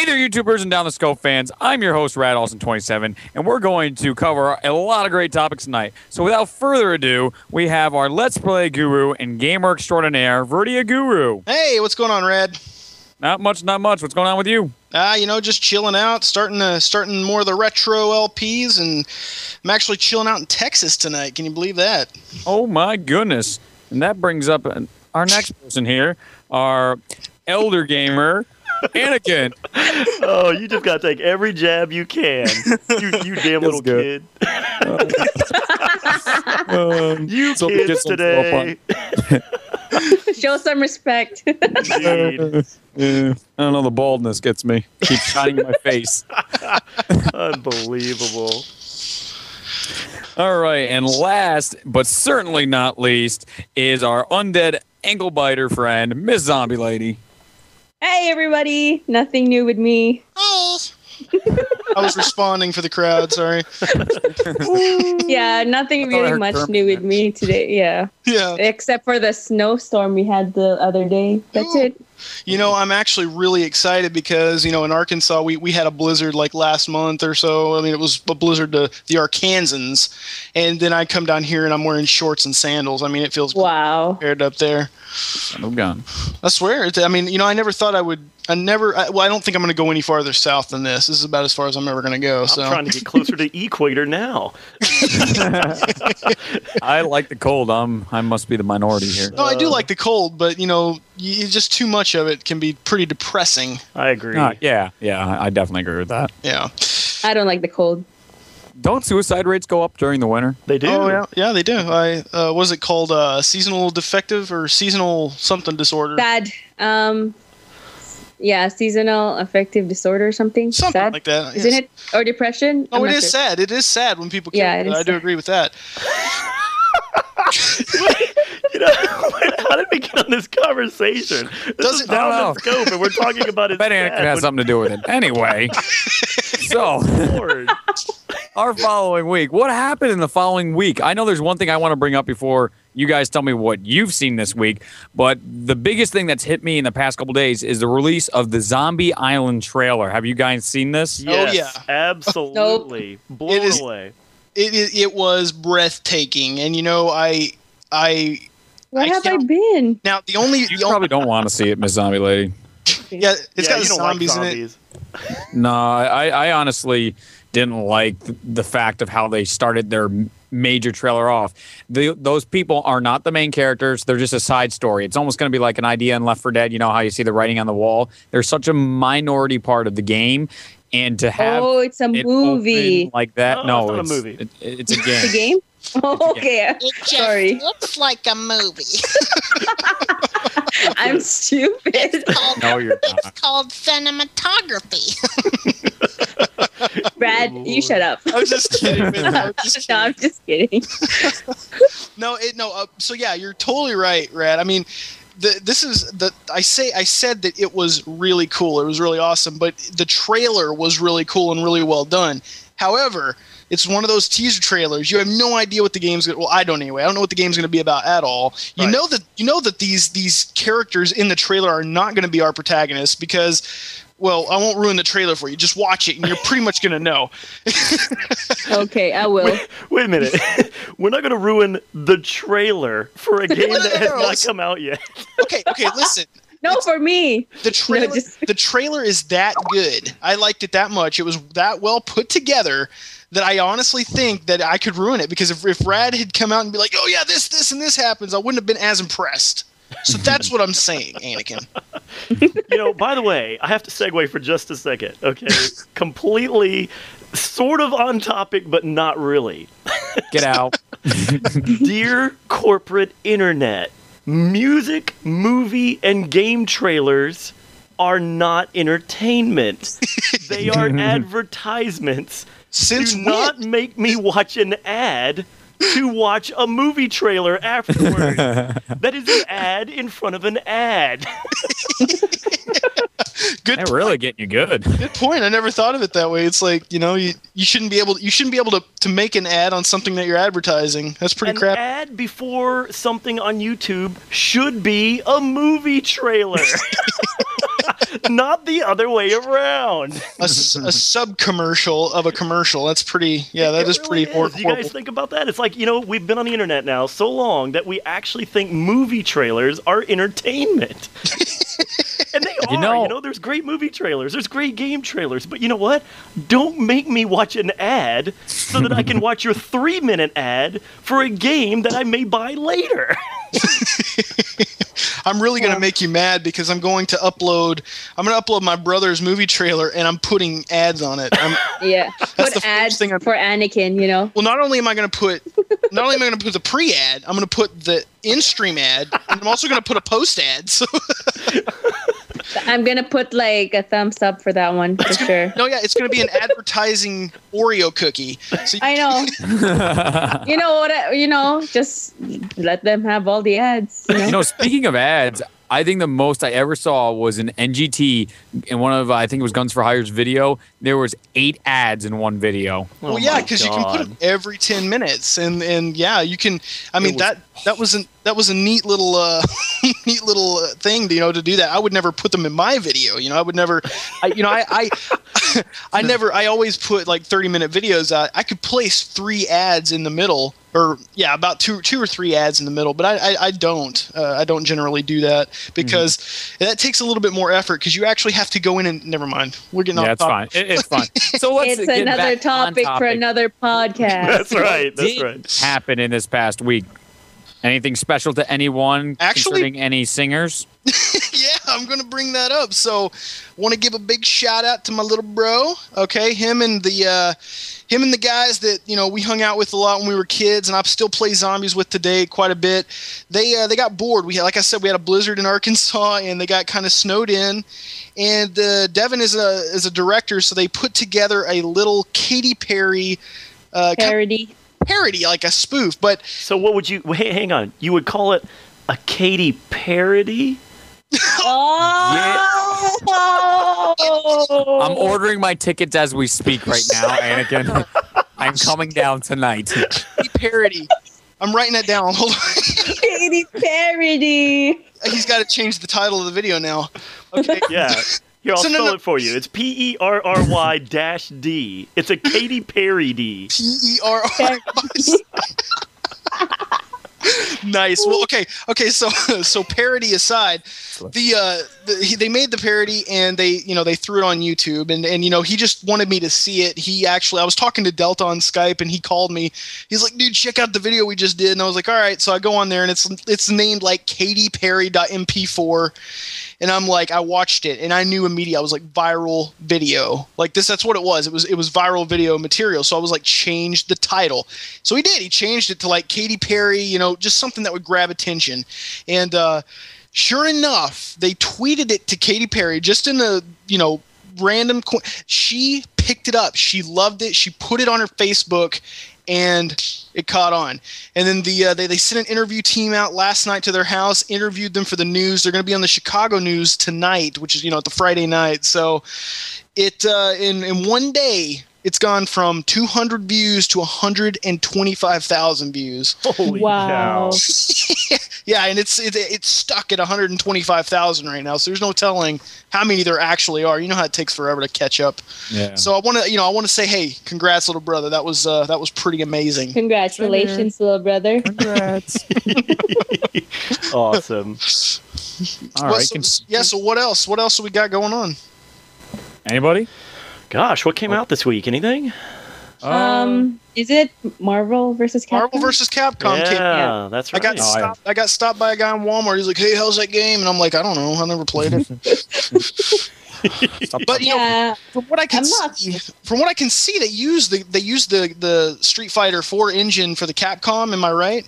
there, YouTubers and Down the Scope fans. I'm your host, RADAUSTIN27, and we're going to cover a lot of great topics tonight. So without further ado, we have our Let's Play guru and gamer extraordinaire, Veridiya Guru. Hey, what's going on, Rad? Not much. What's going on with you? Just chilling out, starting more of the retro LPs, and I'm actually chilling out in Texas tonight. Can you believe that? Oh, my goodness. And that brings up our next person here, our elder gamer, Anakin. Oh, you just gotta take every jab you can. You damn little kid. You kids today. Show some respect. I don't know, the baldness gets me. Keeps shining in my face. Unbelievable. All right, and last, but certainly not least, is our undead ankle biter friend, Miss Zombie Lady. Hey, everybody. Nothing new with me. Oh. I was responding for the crowd, sorry. Yeah, nothing really much new with me today. Yeah. Except for the snowstorm we had the other day. That's it. You know, I'm actually really excited because, in Arkansas, we had a blizzard like last month or so. I mean, it was a blizzard to the Arkansans. And then I come down here and I'm wearing shorts and sandals. I mean, it feels compared up there. No gun. I swear. I never thought I would. I don't think I'm going to go any farther south than this. This is about as far as I'm ever going to go. I'm trying to get closer to equator now. I like the cold. I must be the minority here. No, I do like the cold, but just too much of it can be pretty depressing. I agree. Yeah, I definitely agree with that. Yeah. I don't like the cold. Don't suicide rates go up during the winter? They do. Oh, yeah, they do. Was it called seasonal defective or seasonal something disorder? Bad. Yeah, seasonal affective disorder or something. Something like that. Isn't it? Or depression? Oh, it is sad. It is sad when people kill people. I do agree with that. How did we get on this conversation? This is Down the Scope, and we're talking about it. Bet it has something to do with it. Anyway, so our following week. What happened in the following week? I know there's one thing I want to bring up before you guys tell me what you've seen this week, but the biggest thing that's hit me in the past couple days is the release of the Zombie Island trailer. Have you guys seen this? Yes, oh, yeah. Absolutely. Blown away. It was breathtaking, and Where have I been? Now you probably don't want to see it, Miss Zombie Lady. Yeah, it's got zombies in it. No, I honestly didn't like the fact of how they started their major trailer off. Those people are not the main characters. They're just a side story. It's almost going to be like an idea in Left 4 Dead. You know how you see the writing on the wall? They're such a minority part of the game. And to have it's a movie like that. No, it's not a movie. It's a game. It's a game? Oh, okay. It just looks like a movie. I'm stupid. It's called cinematography. Brad, you shut up. I was just kidding. No, I'm just kidding. So yeah, you're totally right, Rad. I mean, I said that it was really cool. It was really awesome, but the trailer was really cool and really well done. However, it's one of those teaser trailers. You have no idea what the game's going to. Well, I don't anyway. I don't know what the game's going to be about at all. Right. You know that these characters in the trailer are not going to be our protagonists because, well, I won't ruin the trailer for you. Just watch it, and you're pretty much going to know. Okay, I will. Wait a minute. We're not going to ruin the trailer for a game that has not come out yet. Okay, listen. No, for me. The trailer is that good. I liked it that much. It was that well put together that I honestly think that I could ruin it, because if Rad had come out and be like, oh yeah, this and this happens, I wouldn't have been as impressed. So that's what I'm saying, Anakin. By the way, I have to segue for just a second, okay? Completely sort of on topic, but not really. Get out. Dear corporate internet, music, movie, and game trailers are not entertainment. They are advertisements. Since Do not make me watch an ad to watch a movie trailer afterwards. That is an ad in front of an ad. Good. They're really getting you good. Good point. I never thought of it that way. It's like, you shouldn't be able to make an ad on something that you're advertising. That's pretty crap. An ad before something on YouTube should be a movie trailer. Not the other way around. A sub-commercial of a commercial. That's pretty, that is really pretty horrible. You guys think about that? It's like, we've been on the internet now so long that we actually think movie trailers are entertainment. And they are. There's great movie trailers. There's great game trailers. But you know what? Don't make me watch an ad so that I can watch your 3-minute ad for a game that I may buy later. I'm really going to make you mad because I'm going to upload my brother's movie trailer and I'm putting ads on it. Put ads for Anakin, Well, not only am I going to put the pre-ad, I'm going to put the in-stream ad, and I'm also going to put a post-ad. So I'm going to put like a thumbs up for that one for sure. No, it's going to be an advertising Oreo cookie. So I know. You know what? Just let them have all the ads. Speaking of ads, I think the most I ever saw was an NGT in one of, I think it was Guns for Hire's video. There was 8 ads in one video. Well, because you can put them every 10 minutes, and you can. I mean, that was a neat little thing, to do that. I would never put them in my video. I would never. I always put like 30-minute videos out. I could place 3 ads in the middle. Or about two or 3 ads in the middle, but I don't generally do that because that takes a little bit more effort because you actually have to go in and never mind. We're getting off topic. It's fine. So let's it's another topic for another podcast. That's right. Happen in this past week. Anything special to anyone concerning any singers? I'm going to bring that up. So, want to give a big shout out to my little bro. Okay, him and the guys that we hung out with a lot when we were kids, and I still play zombies with today quite a bit. They got bored. Like I said, we had a blizzard in Arkansas, and they got kind of snowed in. And Devin is a director, so they put together a little Katy Perry parody, like a spoof. But so what would you? Hang on, you would call it a Katy parody? I'm ordering my tickets as we speak right now, Anakin. I'm coming down tonight. Parody. I'm writing that down. Hold on. Katy parody. He's got to change the title of the video now. Okay. Yeah. Here, I'll spell it for you. It's PERRY-D. It's a Katy parody. PERRY. Nice. Well, okay. So parody aside, they made the parody and they threw it on YouTube and he just wanted me to see it. I was talking to Delta on Skype and he called me. He's like, dude, check out the video we just did. And I was like, all right. So I go on there and it's named like katyperry.mp4. And I'm like, I watched it and I knew immediately. I was like, viral video. Like that's what it was. It was viral video material. So I was like, change the title. So he did. He changed it to like Katy Perry, just something that would grab attention. And sure enough, they tweeted it to Katy Perry just in a, random. She picked it up. She loved it. She put it on her Facebook. And it caught on. And then they sent an interview team out last night to their house, interviewed them for the news. They're going to be on the Chicago news tonight, which is, the Friday night. So it in one day, it's gone from 200 views to 125,000 views. Holy cow. Yeah, and it's stuck at 125,000 right now. So there's no telling how many there actually are. You know how it takes forever to catch up. Yeah. So I want to say, hey, congrats, little brother. That was pretty amazing. Congratulations, little brother. Congrats. Awesome. All right. So what else? What else have we got going on? Anybody? Gosh, what came out this week? Anything? Is it Marvel versus Capcom? Marvel versus Capcom. Yeah, that's right. I got stopped by a guy in Walmart. He's like, "Hey, how's that game?" And I'm like, "I don't know. I never played it." But from what I can see, they use the Street Fighter 4 engine for the Capcom. Am I right?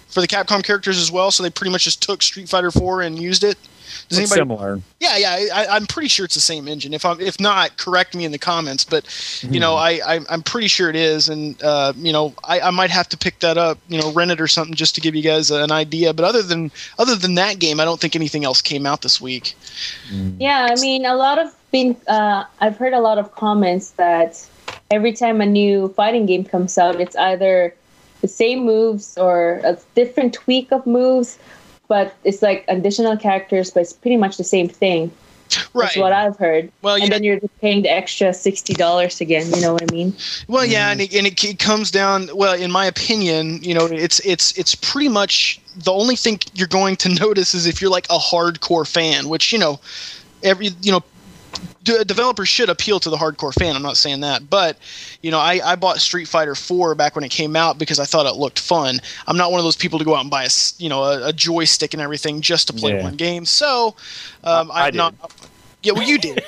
For the Capcom characters as well. So they pretty much just took Street Fighter 4 and used it. Similar. Yeah. I'm pretty sure it's the same engine. If not, correct me in the comments. But I'm pretty sure it is, and I might have to pick that up, rent it or something, just to give you guys an idea. But other than that game, I don't think anything else came out this week. Yeah, I mean, I've heard a lot of comments that every time a new fighting game comes out, it's either the same moves or a different tweak of moves. But it's like additional characters, but it's pretty much the same thing. Right. That's what I've heard. Well, and then you're just paying the extra $60 again. You know what I mean? Well, yeah, and it comes down. Well, in my opinion, it's pretty much the only thing you're going to notice is if you're like a hardcore fan, which developers should appeal to the hardcore fan. I'm not saying that, but I bought Street Fighter 4 back when it came out because I thought it looked fun. I'm not one of those people to go out and buy a joystick and everything just to play one game. So I'm not. Yeah, well, you did.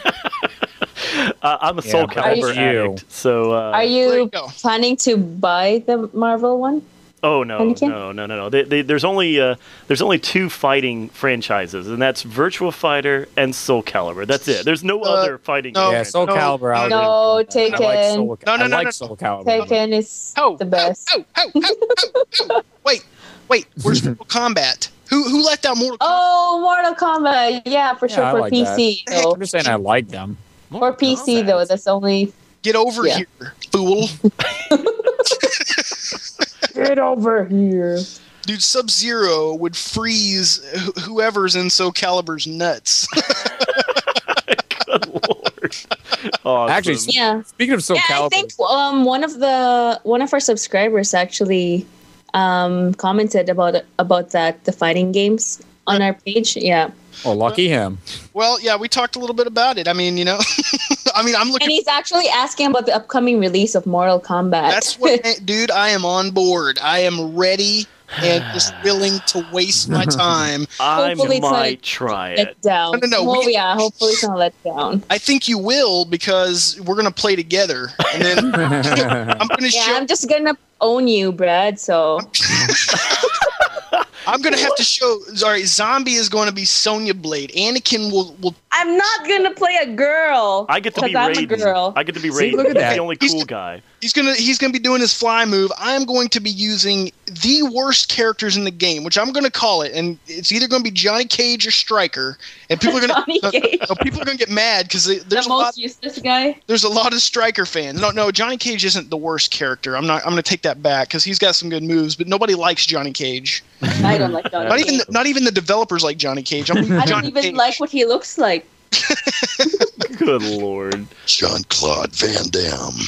I'm a Soul Calibur addict. So are you planning to buy the Marvel one? Oh no. There's only two fighting franchises, and that's Virtua Fighter and Soul Calibur. That's it. There's no other fighting. Yeah, Soul Calibur. No, Taken. I like Soul Calibur. Taken is the best. Wait. Where's Mortal Kombat? Who let that Mortal Kombat? Oh, Mortal Kombat. Yeah, for sure. For like PC. I'm just saying I like them. For PC, though, that's only... Get over here, fool. Get over here. Dude, Sub-Zero would freeze whoever's in Soul Calibur's nuts. Good Lord. Awesome. Actually, speaking of Soul Calibur... I think one of our subscribers actually commented about that, the fighting games on our page. Yeah. Oh, lucky him. Well, yeah, we talked a little bit about it. I mean, I'm looking. And he's actually asking about the upcoming release of Mortal Kombat. That's what, dude. I am on board. I am ready and just willing to waste my time. I might try it. Let down. No. Hopefully it's not let down. I think you will because we're gonna play together, and then I'm gonna show. I'm just gonna own you, Brad. So. I'm going to have to show... Sorry, Zombie is going to be Sonya Blade. Anakin will... I'm not going to play a girl. I get to be Raiden. I'm a girl. I get to be Raiden. Look at that. He's the only cool guy. He's going to be doing his fly move. I'm going to be using the worst characters in the game, which I'm going to call it. And it's either going to be Johnny Cage or Stryker. And people are going to get mad because there's the most useless guy. There's a lot of Stryker fans. No, Johnny Cage isn't the worst character. I'm going to take that back because he's got some good moves, but nobody likes Johnny Cage. I don't like Johnny Cage. Not even the developers like Johnny Cage. I don't even like what he looks like. Good Lord. Jean-Claude Van Damme.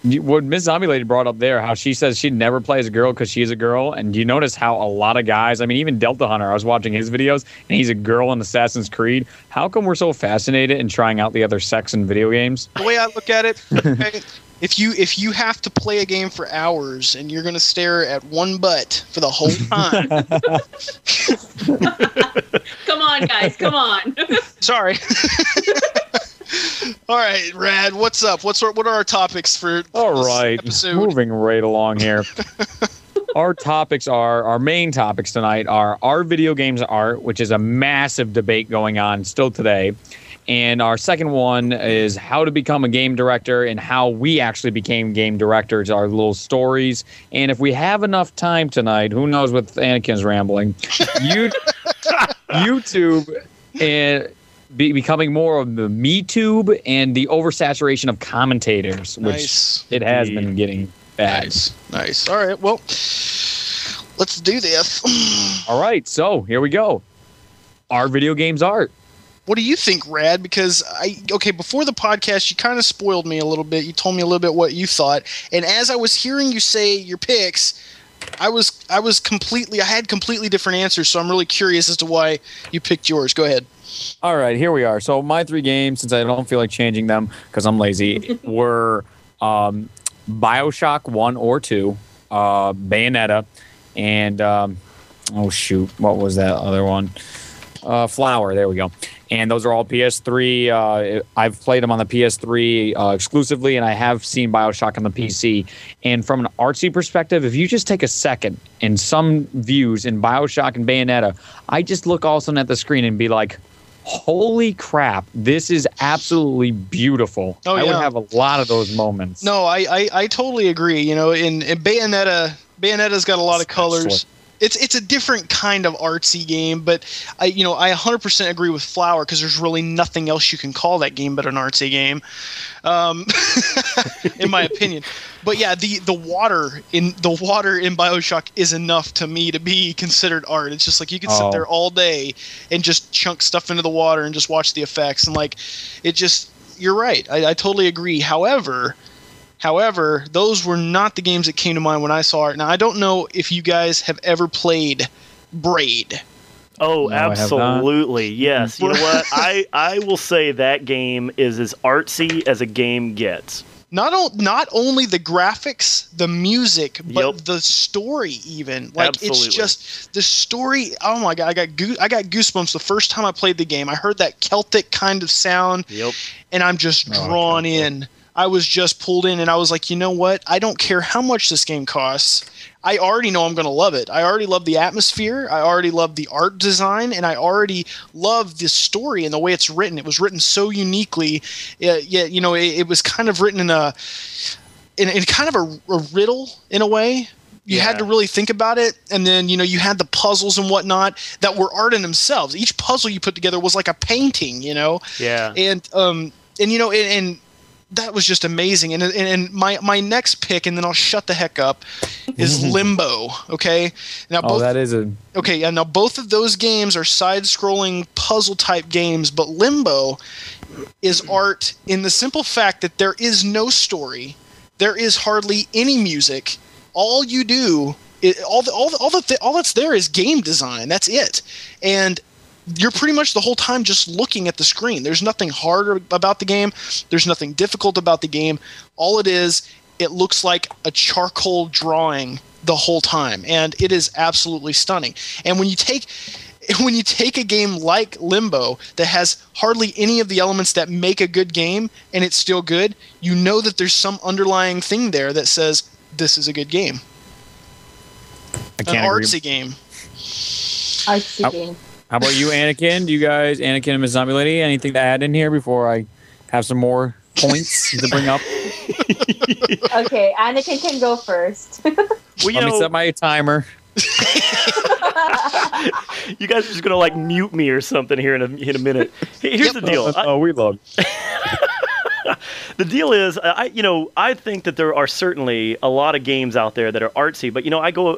What Miss Zombie Lady brought up there, how she says she'd never play as a girl because she's a girl. And you notice how a lot of guys, I mean, even Delta Hunter, I was watching his videos, and he's a girl in Assassin's Creed. How come we're so fascinated in trying out the other sex in video games? The way I look at it, okay, if you have to play a game for hours and you're going to stare at one butt for the whole time. Come on, guys. Come on. Sorry. All right, Rad, what's up? What are our topics for this episode? Moving right along here. Our main topics tonight are video games art, which is a massive debate going on still today. And our second one is how to become a game director and how we actually became game directors, our little stories. And if we have enough time tonight, who knows with Anakin's rambling, YouTube and becoming more of the MeTube and the oversaturation of commentators, which it has been getting bad. Nice. All right, well, let's do this. All right, so here we go. Our video games art. What do you think, Rad? Because before the podcast, you kind of spoiled me a little bit. You told me a little bit what you thought, and as I was hearing you say your picks, I had completely different answers. So I'm really curious as to why you picked yours. Go ahead. All right, here we are. So my three games, since I don't feel like changing them because I'm lazy, were BioShock 1 or 2, Bayonetta, and what was that other one? Flower. There we go. And those are all PS3. I've played them on the PS3 exclusively, and I have seen BioShock on the PC. And from an artsy perspective, if you just take a second in some views in BioShock and Bayonetta, I just look all of a sudden at the screen and be like, holy crap, this is absolutely beautiful. Oh, yeah. I would have a lot of those moments. No, I totally agree. In Bayonetta's got a lot of colors. It's a different kind of artsy game, but I 100% agree with Flower, because there's really nothing else you can call that game but an artsy game, in my opinion. But yeah, the water in BioShock is enough to me to be considered art. It's just like you can sit there all day and just chunk stuff into the water and just watch the effects, and like it just. You're right. I totally agree. However, those were not the games that came to mind when I saw it. Now, I don't know if you guys have ever played Braid. Oh, no, absolutely. Yes. You know what? I will say that game is as artsy as a game gets. Not only the graphics, the music, but the story even. Like, absolutely. It's just the story. Oh my God, I got goosebumps the first time I played the game. I heard that Celtic kind of sound, and I'm just drawn in. I was just pulled in, and I was like, you know what? I don't care how much this game costs. I already know I'm going to love it. I already love the atmosphere. I already love the art design, and I already love the story and the way it's written. It was written so uniquely. It was kind of written in kind of a riddle in a way. You had to really think about it, and then you had the puzzles and whatnot that were art in themselves. Each puzzle you put together was like a painting, Yeah. And that was just amazing. And my next pick, and then I'll shut the heck up, is Limbo. Okay. Now now both of those games are side-scrolling puzzle type games, but Limbo is art in the simple fact that there is no story, there is hardly any music. All you do is all that's there is game design. That's it. And you're pretty much the whole time just looking at the screen. There's nothing hard about the game. There's nothing difficult about the game. All it is, it looks like a charcoal drawing the whole time, and it is absolutely stunning. And when you take a game like Limbo that has hardly any of the elements that make a good game, and it's still good, you know that there's some underlying thing there that says this is a good game. An artsy game. Artsy game. How about you, Anakin? Anakin and Ms. Zombie Lady, anything to add in here before I have some more points to bring up? Okay, Anakin can go first. Let me set my timer. You guys are just going to mute me or something here in a minute. Hey, here's the deal. We love. The deal is, I think that there are certainly a lot of games out there that are artsy, but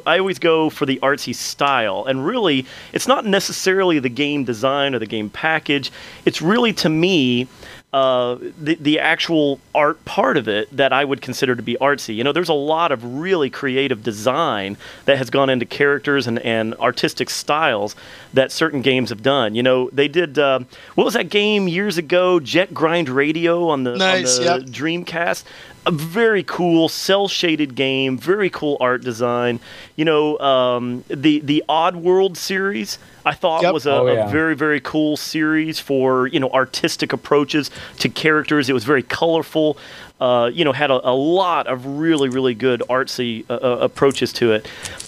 I always go for the artsy style, and really, it's not necessarily the game design or the game package. It's really, to me, the actual art part of it that I would consider to be artsy. There's a lot of really creative design that has gone into characters and artistic styles that certain games have done. They did, what was that game years ago, Jet Grind Radio on the Dreamcast? A very cool cel-shaded game, very cool art design. The Oddworld series, I thought was a very, very cool series for, artistic approaches to characters. It was very colorful, had a lot of really, really good artsy approaches to it.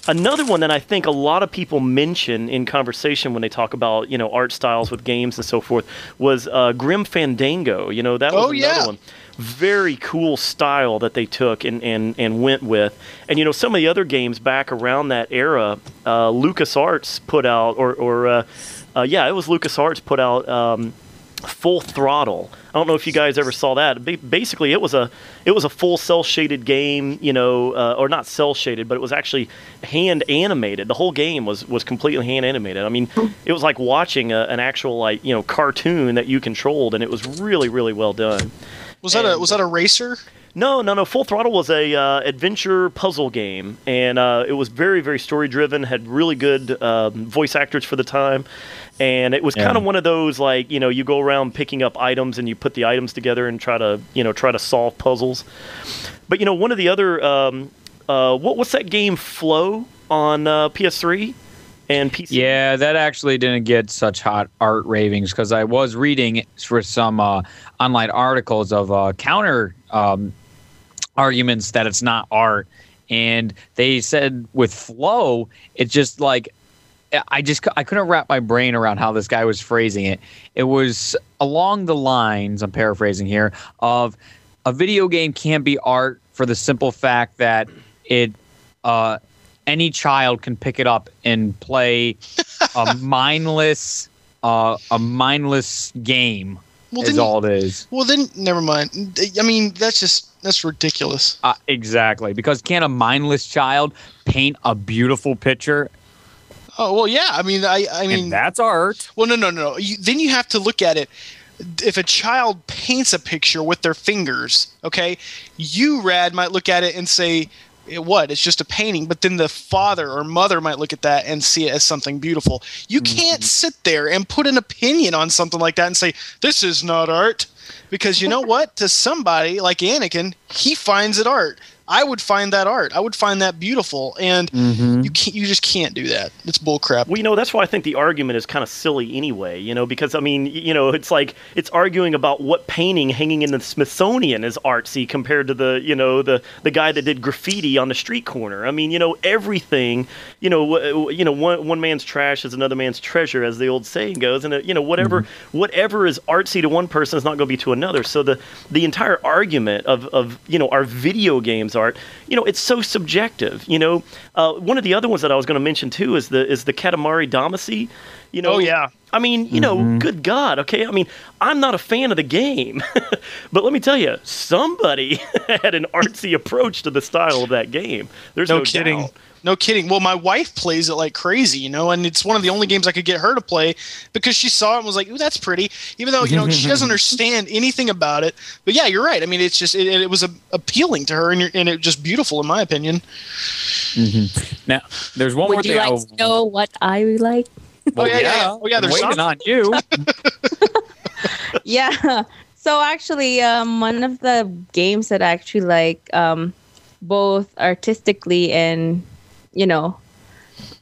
Another one that I think a lot of people mention in conversation when they talk about, art styles with games and so forth was Grim Fandango. That was another one. Very cool style that they took and went with. And, some of the other games back around that era, LucasArts put out, it was LucasArts put out Full Throttle. I don't know if you guys ever saw that. Basically, it was a full cel-shaded game, or not cel-shaded, but it was actually hand animated. The whole game was completely hand animated. I mean, it was like watching an actual cartoon that you controlled, and it was really, really well done. Was that a racer? No. Full Throttle was a adventure puzzle game, and it was very, very story driven. Had really good voice actors for the time, and it was kind of one of those you go around picking up items and you put the items together and try to solve puzzles. But one of the other what's that game Flow on PS3? And PC. Yeah, that actually didn't get such hot art ravings because I was reading for some online articles of counter arguments that it's not art, and they said with Flow, it's just like I couldn't wrap my brain around how this guy was phrasing it. It was along the lines, I'm paraphrasing here, of a video game can't be art for the simple fact that it any child can pick it up and play a mindless game. Is all it is. Well, then never mind. I mean, that's ridiculous. Exactly, because can a mindless child paint a beautiful picture? Oh well, yeah. I mean, I mean, and that's art. Well, no. Then you have to look at it. If a child paints a picture with their fingers, okay, you, Rad, might look at it and say, it's just a painting, but then the father or mother might look at that and see it as something beautiful. You can't sit there and put an opinion on something like that and say, this is not art, because you know what? To somebody like Anakin, he finds it art. I would find that art. I would find that beautiful, and you just can't do that. It's bullcrap. Well, that's why I think the argument is kind of silly anyway. Because I mean, it's like it's arguing about what painting hanging in the Smithsonian is artsy compared to the guy that did graffiti on the street corner. I mean, everything. One man's trash is another man's treasure, as the old saying goes, and whatever is artsy to one person is not going to be to another. So the entire argument of our video games art, it's so subjective. One of the other ones that I was going to mention too is the Katamari Damacy. Oh yeah. I mean, good God. Okay. I mean, I'm not a fan of the game, but let me tell you, somebody had an artsy approach to the style of that game. There's no kidding. doubt. No kidding. Well, my wife plays it like crazy, and it's one of the only games I could get her to play because she saw it and was like, ooh, that's pretty, even though, she doesn't understand anything about it. But yeah, you're right. I mean, it's just, it was appealing to her, and it just beautiful, in my opinion. Now, there's one more thing. Would you like to know what I like? Well, yeah. There's waiting on you. Yeah. So actually, one of the games that I actually like, both artistically and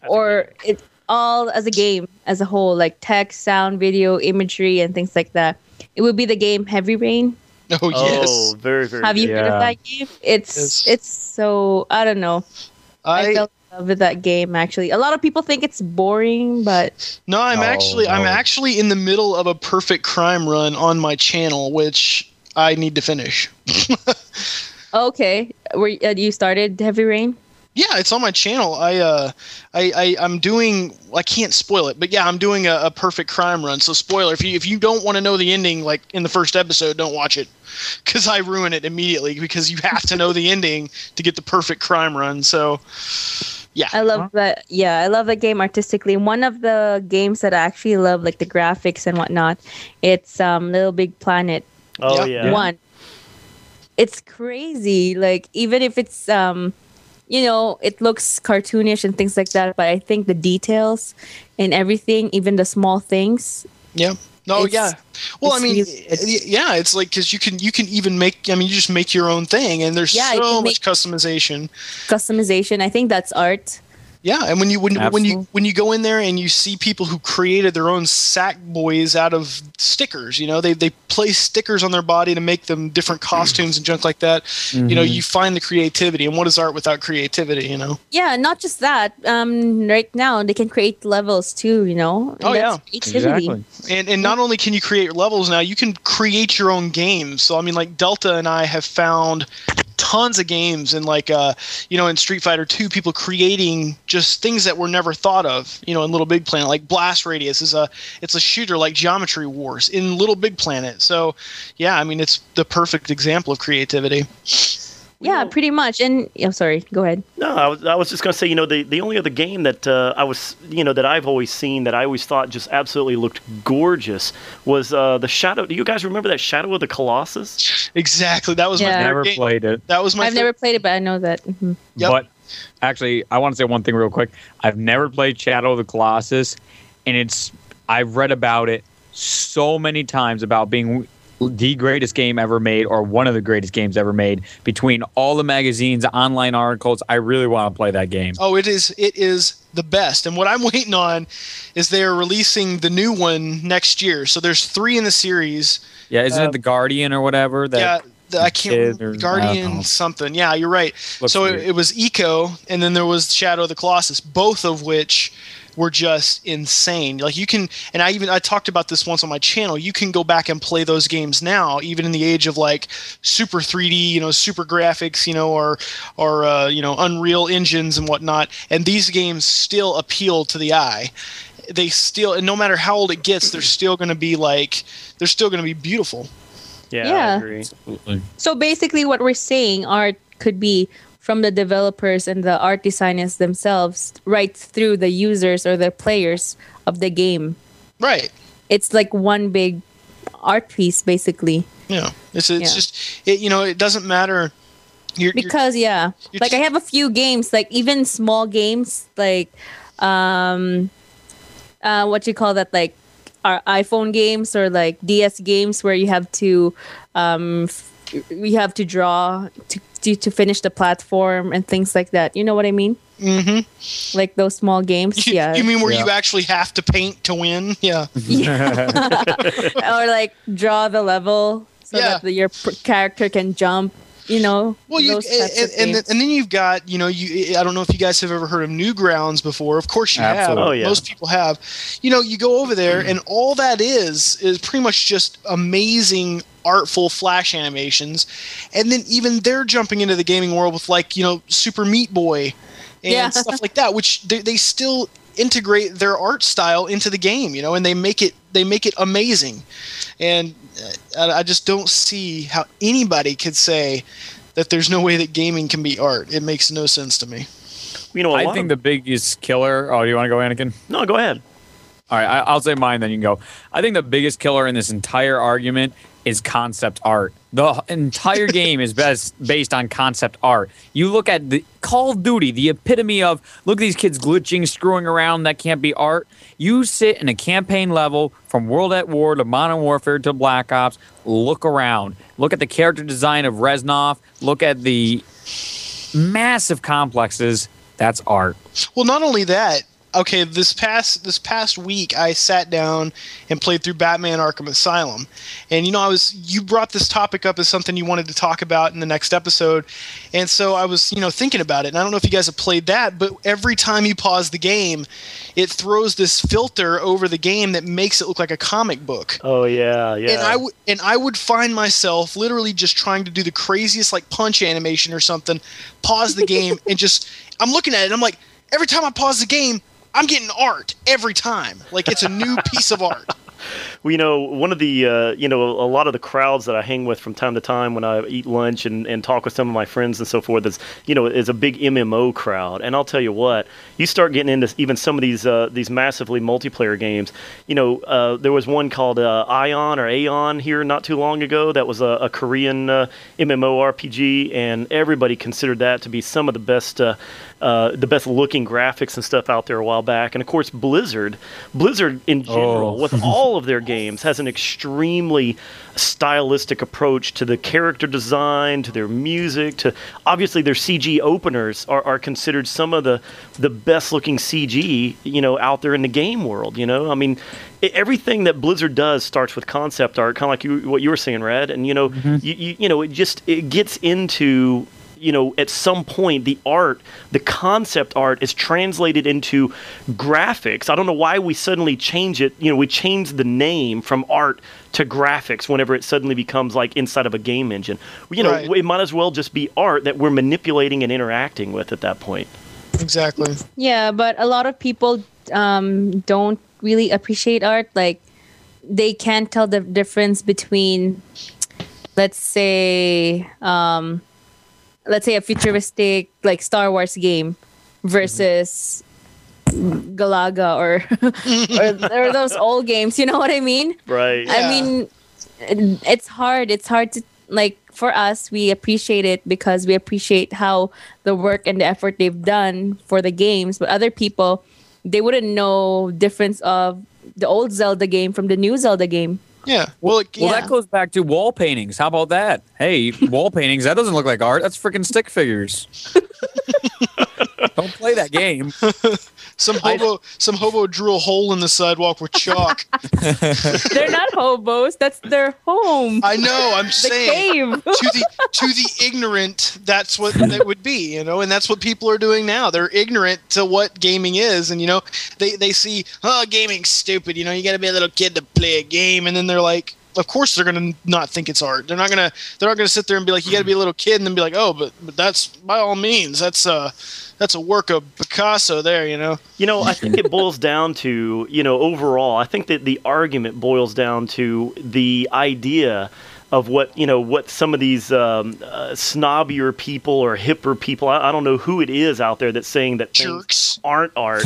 or it's all as a game as a whole, like text, sound, video, imagery, and things like that. It would be the game Heavy Rain. Oh yes. Oh, very, very. Have you heard of that game? It's so, I don't know. I fell in love with that game. Actually, a lot of people think it's boring, but no, I'm actually in the middle of a perfect crime run on my channel, which I need to finish. Okay, you started Heavy Rain? Yeah, it's on my channel. I'm doing. I can't spoil it, but yeah, I'm doing a perfect crime run. So spoiler: if you don't want to know the ending, like in the first episode, don't watch it, because I ruin it immediately. Because you have to know the ending to get the perfect crime run. So yeah, I love that. Yeah, I love that game artistically. One of the games that I actually love, like the graphics and whatnot, it's Little Big Planet. Oh yeah. 1. It's crazy. Like, even if it's it looks cartoonish and things like that, but I think the details and everything, even the small things. Yeah. No, yeah. Well, I mean, yeah, it's like, because you can even make, you just make your own thing, and there's so much customization. Customization, I think that's art. Yeah, and when you go in there and you see people who created their own sack boys out of stickers, they place stickers on their body to make them different costumes and junk like that. You find the creativity, and what is art without creativity? Yeah, not just that. Right now they can create levels too. Oh yeah, creativity. Exactly. And not only can you create levels now, you can create your own games. So I mean, like Delta and I have found tons of games, and like in Street Fighter 2, people creating just things that were never thought of, in Little Big Planet. Like Blast Radius it's a shooter like Geometry Wars in Little Big Planet. So yeah, I mean, it's the perfect example of creativity. Yeah, pretty much. And sorry, go ahead. No, I was just gonna say, the only other game that I was, that I've always seen that I always thought just absolutely looked gorgeous was the Shadow. Do you guys remember that Shadow of the Colossus? Exactly. That was my favorite never game. played it. That was my. I've never played it, but I know that. Mm-hmm. Yep. But actually, I want to say one thing real quick. I've never played Shadow of the Colossus, and I've read about it so many times about being the greatest game ever made, or one of the greatest games ever made. Between all the magazines, online articles, I really want to play that game. Oh, it is the best. And what I'm waiting on is they are releasing the new one next year. So there's 3 in the series. Yeah, isn't it The Guardian or whatever? Yeah, I can't remember, Guardian something. Yeah, you're right. So it was Eco, and then there was Shadow of the Colossus, both of which were just insane. Like you can, and I talked about this once on my channel. You can go back and play those games now, even in the age of like super 3D, super graphics, or Unreal engines and whatnot. And these games still appeal to the eye. They still, and no matter how old it gets, they're still going to be beautiful. Yeah, I agree. Absolutely. So basically, what we're saying, art could be from the developers and the art designers themselves, right through the users or the players of the game. Right. It's like one big art piece, basically. Yeah. It's just it doesn't matter. Because I have a few games, like even small games, like what you call that, like our iPhone games or like DS games, where you have to draw to finish the platform and things like that. You know what I mean? Mm-hmm. Like those small games. You mean where you actually have to paint to win? Yeah. Or like draw the level so that your character can jump. Well, and then you've got, I don't know if you guys have ever heard of Newgrounds before. Of course you have. Oh, yeah. Most people have. You go over there, and all that is pretty much just amazing, artful Flash animations. And then even they're jumping into the gaming world with Super Meat Boy and stuff like that, which they still integrate their art style into the game, and they make it amazing. And I just don't see how anybody could say that there's no way that gaming can be art. It makes no sense to me. I think the biggest killer... Oh, do you want to go, Anakin? No, go ahead. All right, I'll say mine, then you can go. I think the biggest killer in this entire argument is concept art. The entire game is based on concept art. You look at the Call of Duty, the epitome of, look at these kids glitching, screwing around, that can't be art. You sit in a campaign level from World at War to Modern Warfare to Black Ops, look around. Look at the character design of Reznov. Look at the massive complexes. That's art. Well, not only that, okay, this past week I sat down and played through Batman Arkham Asylum. And you brought this topic up as something you wanted to talk about in the next episode. And so I was, thinking about it. And I don't know if you guys have played that, but every time you pause the game, it throws this filter over the game that makes it look like a comic book. Oh yeah, yeah. And I would find myself literally just trying to do the craziest like punch animation or something, pause the game and I'm looking at it and I'm like, every time I pause the game, I'm getting art every time. Like it's a new piece of art. Well, one of the, a lot of the crowds that I hang with from time to time when I eat lunch and talk with some of my friends and so forth is a big MMO crowd. And I'll tell you what, you start getting into even some of these massively multiplayer games. There was one called Ion or Aeon here not too long ago that was a Korean MMORPG, and everybody considered that to be some of the best looking graphics and stuff out there a while back. And of course, Blizzard in general, with all of their games, has an extremely stylistic approach to the character design, to their music, to obviously their CG openers are considered some of the best looking CG out there in the game world. I mean, everything that Blizzard does starts with concept art, kind of like what you were saying, Rad, and it gets into at some point, the concept art is translated into graphics. I don't know why we suddenly change it. We change the name from art to graphics whenever it suddenly becomes like inside of a game engine. Right. It might as well just be art that we're manipulating and interacting with at that point. Exactly. Yeah, but a lot of people don't really appreciate art. Like, they can't tell the difference between, let's say a futuristic like Star Wars game versus Galaga or those old games. You know what I mean? Right. Yeah. I mean, it's hard. It's hard to, like, for us, we appreciate it because we appreciate how the work and the effort they've done for the games. But other people, they wouldn't know difference of the old Zelda game from the new Zelda game. Yeah. Well, that goes back to wall paintings. How about that? Hey, wall paintings, that doesn't look like art. That's freaking stick figures. Don't play that game. Some hobo drew a hole in the sidewalk with chalk. They're not hobos. That's their home. I know. I'm The saying cave. to the ignorant, that's what it would be, and that's what people are doing now. They're ignorant to what gaming is, and they see, gaming's stupid. You got to be a little kid to play a game, and then they're like, of course they're gonna not think it's art. They're not gonna sit there and be like, you got to be a little kid, and then be like, oh, but that's by all means, that's a work of Picasso there, I think it boils down to, overall, I think that the argument boils down to the idea of what some of these snobbier people or hipper people, I don't know who it is out there that's saying that things aren't art,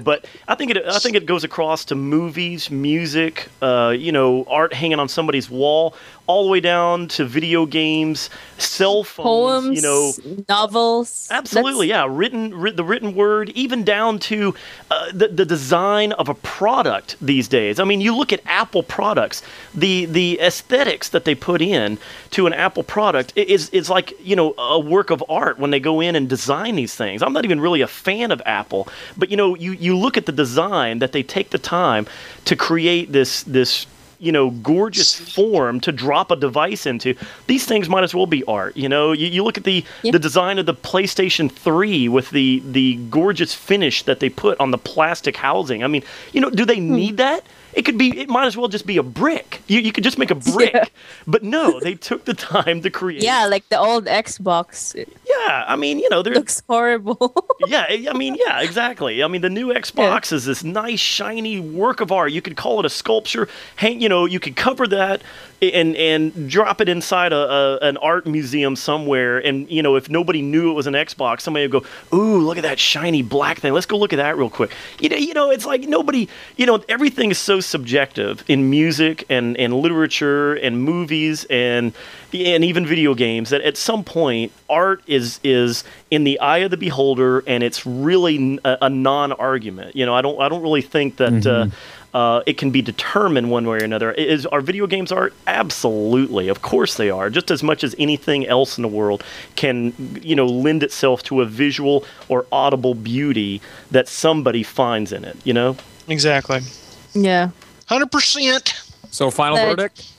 but I think it goes across to movies, music, art hanging on somebody's wall, all the way down to video games, cell phones, Poems, novels. Absolutely, the written word, even down to the design of a product these days. I mean, you look at Apple products, the aesthetics that they put in to an Apple product is like, a work of art when they go in and design these things. I'm not even really a fan of Apple, but you look at the design that they take the time to create this gorgeous form to drop a device into. These things might as well be art. You look at the design of the PlayStation 3 with the gorgeous finish that they put on the plastic housing. I mean, do they need that? It might as well just be a brick. You could just make a brick. Yeah. But no, they took the time to create. Yeah, like the old Xbox. Yeah, I mean, looks horrible. Yeah, I mean, yeah, exactly. I mean, the new Xbox is this nice, shiny work of art. You could call it a sculpture. You could cover that and drop it inside an art museum somewhere. And, if nobody knew it was an Xbox, somebody would go, ooh, look at that shiny black thing. Let's go look at that real quick. It's like nobody, everything is so subjective in music and literature and movies and even video games that at some point art is in the eye of the beholder, and it's really a non-argument. I don't really think that it can be determined one way or another. Are video games art? Absolutely. Of course they are. Just as much as anything else in the world can, lend itself to a visual or audible beauty that somebody finds in it, Exactly. Yeah. 100%. So final verdict?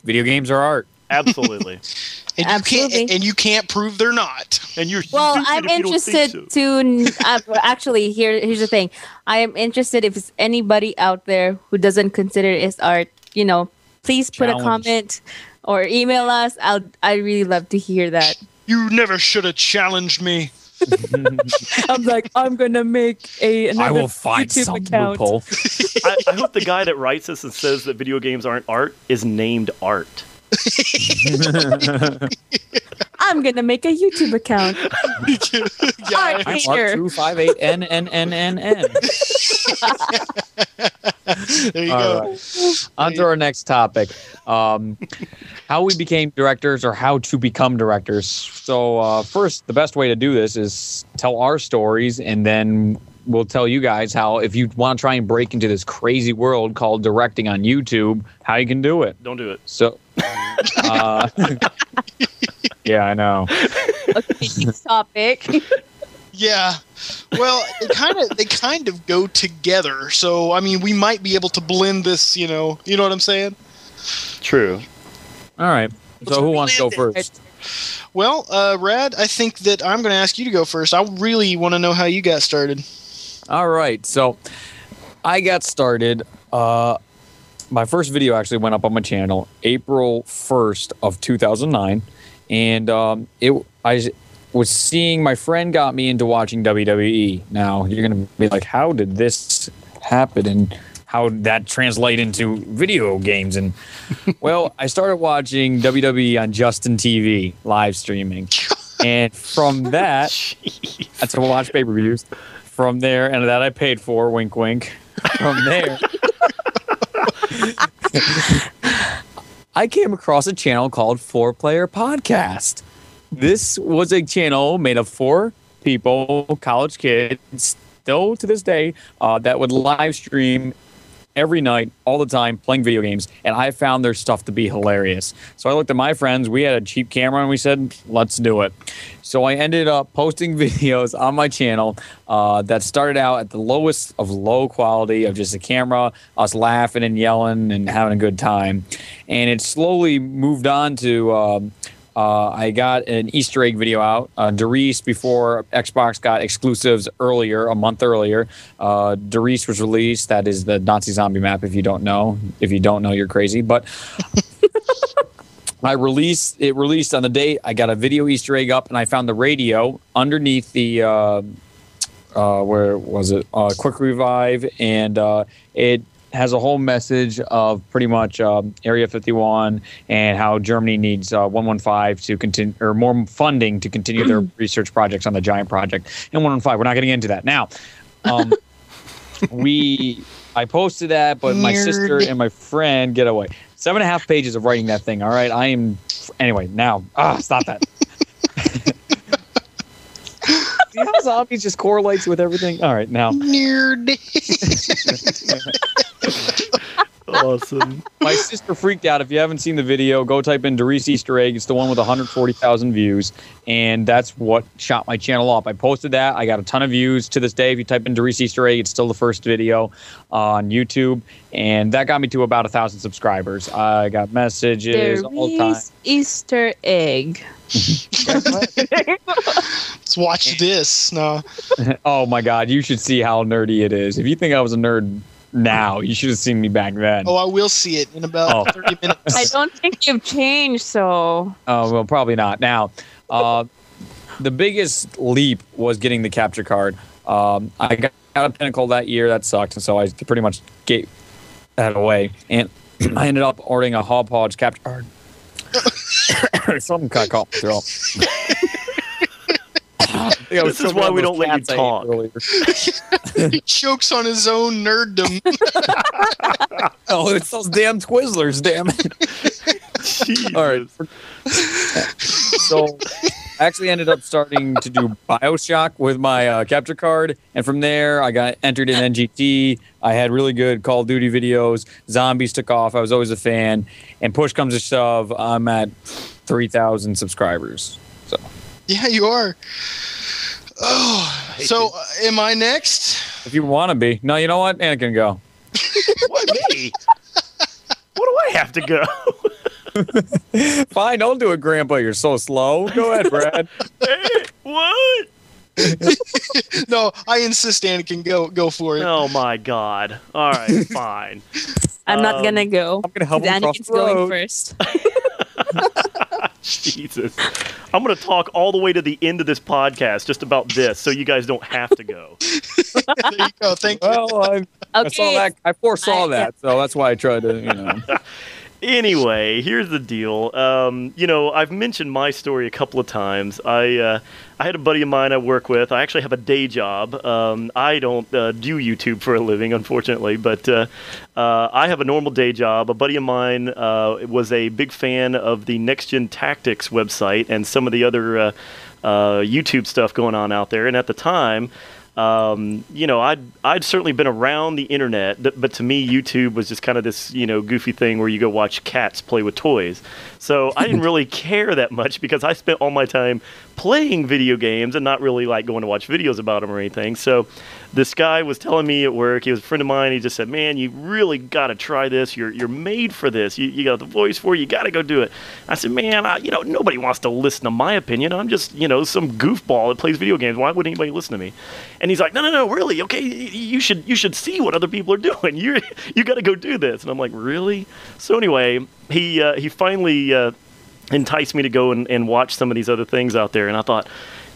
Video games are art. Absolutely. And you can't prove they're not. And you're I'm interested to actually here's the thing. I am interested if it's anybody out there who doesn't consider it as art, please put a comment or email us. I really love to hear that. You never should have challenged me. I'm gonna make another I will find YouTube some account. loophole. I hope the guy that writes this and says that video games aren't art is named Art. I'm gonna make a YouTube account. Yeah. I'm Art258NNNNN. There you go. Right. On to our next topic. How we became directors or how to become directors. So first, the best way to do this is tell our stories, and then we'll tell you guys how, if you want to try and break into this crazy world called directing on YouTube, how you can do it. Don't do it. So, yeah, I know. Okay, next topic. Yeah. Well, they kind of go together. So, I mean, we might be able to blend this, you know what I'm saying? True. All right. So who wants to go first? Well, Rad, I think that I'm going to ask you to go first. I really want to know how you got started. All right. So I got started. My first video actually went up on my channel April 1st of 2009. And I was seeing, my friend got me into watching WWE. Now, you're going to be like, how did this happen? And how did that translate into video games? And, well, I started watching WWE on Justin TV, live streaming. And from that, that's to watch pay-per-views. From there, and that I paid for, wink, wink. From there, I came across a channel called 4Player Podcast. This was a channel made of 4 people, college kids, still to this day, that would live stream every night, all the time, playing video games, and I found their stuff to be hilarious. So I looked at my friends. We had a cheap camera, and we said, let's do it. So I ended up posting videos on my channel that started out at the lowest of low quality of just a camera, us laughing and yelling and having a good time. And it slowly moved on to... I got an Easter egg video out. Doris, before Xbox got exclusives earlier, a month earlier, Doris was released. That is the Nazi zombie map, if you don't know. If you don't know, you're crazy. But it released on the date. I got a video Easter egg up, and I found the radio underneath the, where was it? Quick Revive, and it has a whole message of pretty much Area 51 and how Germany needs 115 to continue, or more funding to continue their research projects on the Giant Project. And 115, we're not getting into that now. I posted that, but my sister and my friend get away. 7.5 pages of writing that thing. All right, anyway. Now, stop that. See how zombies just correlates with everything? All right, now. Nerd. Awesome. My sister freaked out. If you haven't seen the video, go type in Doris Easter egg. It's the one with 140,000 views, and that's what shot my channel up. I posted that. I got a ton of views to this day. If you type in Doris Easter egg, it's still the first video on YouTube, and that got me to about 1,000 subscribers. I got messages all the time. Doris Easter egg. Let's watch this. No. Oh my God, you should see how nerdy it is. If you think I was a nerd now, you should have seen me back then. Oh, I will see it in about 30 minutes. I don't think you've changed, so. Oh, well, probably not. Now, the biggest leap was getting the capture card. I got a Pinnacle that year. That sucked, and so I pretty much gave that away. And I ended up ordering a Hog Podge capture card. Something got caught in my throat. This is why we don't let you talk. He chokes on his own nerddom. Oh, it's those damn Twizzlers, damn it. Jesus. All right. So I actually ended up starting to do BioShock with my capture card. And from there, I got entered in NGT. I had really good Call of Duty videos. Zombies took off. I was always a fan. And push comes to shove, I'm at 3,000 subscribers. So. Yeah, you are. Oh, so am I next? If you want to be. No, you know what? Anakin, go. What, me? What do I have to go? Fine, don't do it, Grandpa. You're so slow. Go ahead, Brad. Hey, what? No, I insist, Anakin. Go for it. Oh, my God. All right, fine. I'm not going to go. I'm going to help him cross Anakin's the road. going first. Jesus. I'm going to talk all the way to the end of this podcast just about this so you guys don't have to go. There you go. Thank you. Well, I saw that. I foresaw that, so that's why I tried to, Anyway, here's the deal. I've mentioned my story a couple of times. I had a buddy of mine I work with. I actually have a day job. I don't do YouTube for a living, unfortunately, but I have a normal day job. A buddy of mine was a big fan of the Next Gen Tactics website and some of the other YouTube stuff going on out there. And at the time, I'd certainly been around the internet, but to me, YouTube was just kind of this, goofy thing where you go watch cats play with toys. So I didn't really care that much because I spent all my time playing video games and not really like going to watch videos about them or anything. So this guy was telling me at work, he was a friend of mine, he just said, man, you really got to try this. You're made for this. You got the voice for it. You got to go do it. I said, man, nobody wants to listen to my opinion. I'm just, some goofball that plays video games. Why would anybody listen to me? And he's like, no, really? Okay, you should see what other people are doing. You got to go do this. And I'm like, really? So anyway, he finally enticed me to go and watch some of these other things out there. And I thought,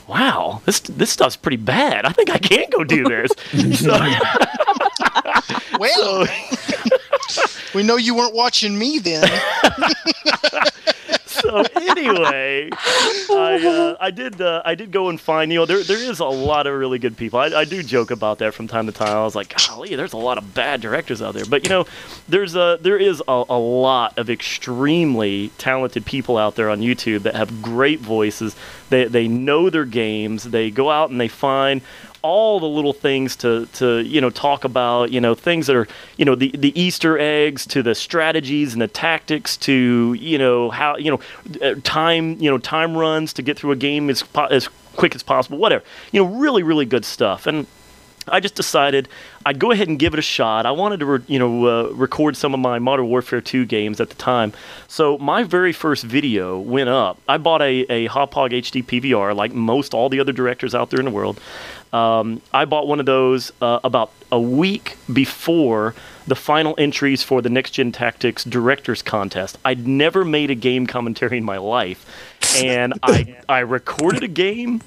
wow, this stuff's pretty bad. I think I can go do this. Well, we know you weren't watching me then. So anyway, I did go and find, there is a lot of really good people. I do joke about that from time to time. I was like, golly, there's a lot of bad directors out there. But there is a lot of extremely talented people out there on YouTube that have great voices. They know their games. They go out and they find all the little things to talk about, things that are, the Easter eggs to the strategies and the tactics to, how, time runs to get through a game as quick as possible, whatever. Really, really good stuff. And I just decided I'd go ahead and give it a shot. I wanted to, record some of my Modern Warfare 2 games at the time. So my very first video went up. I bought a Hauppauge HD PVR, like most all the other directors out there in the world. I bought one of those about a week before the final entries for the Next Gen Tactics Directors Contest. I'd never made a game commentary in my life. And I recorded a game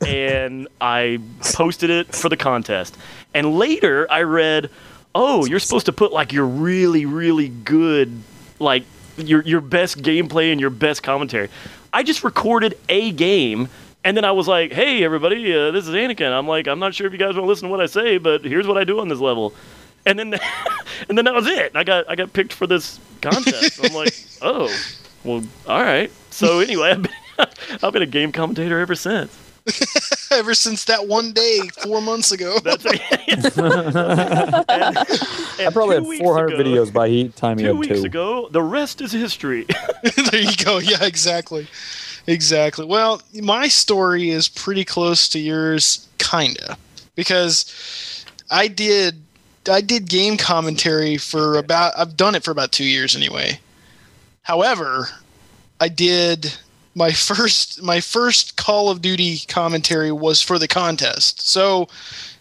and I posted it for the contest. And later I read, oh, you're supposed to put like your really, really good, like your best gameplay and your best commentary. I just recorded a game. And then I was like, hey, everybody, this is Anakin. I'm like, I'm not sure if you guys want to listen to what I say, but here's what I do on this level. And then and then that was it. I got picked for this contest. I'm like, oh, well, all right. So anyway, I've been a game commentator ever since. Ever since that one day 4 months ago. That's right. I probably had 400 videos by the time you had 2 weeks ago, the rest is history. There you go. Yeah, exactly. Exactly. Well, my story is pretty close to yours, kinda, because I did game commentary for I've done it for about 2 years anyway. However, I did my first Call of Duty commentary was for the contest. So,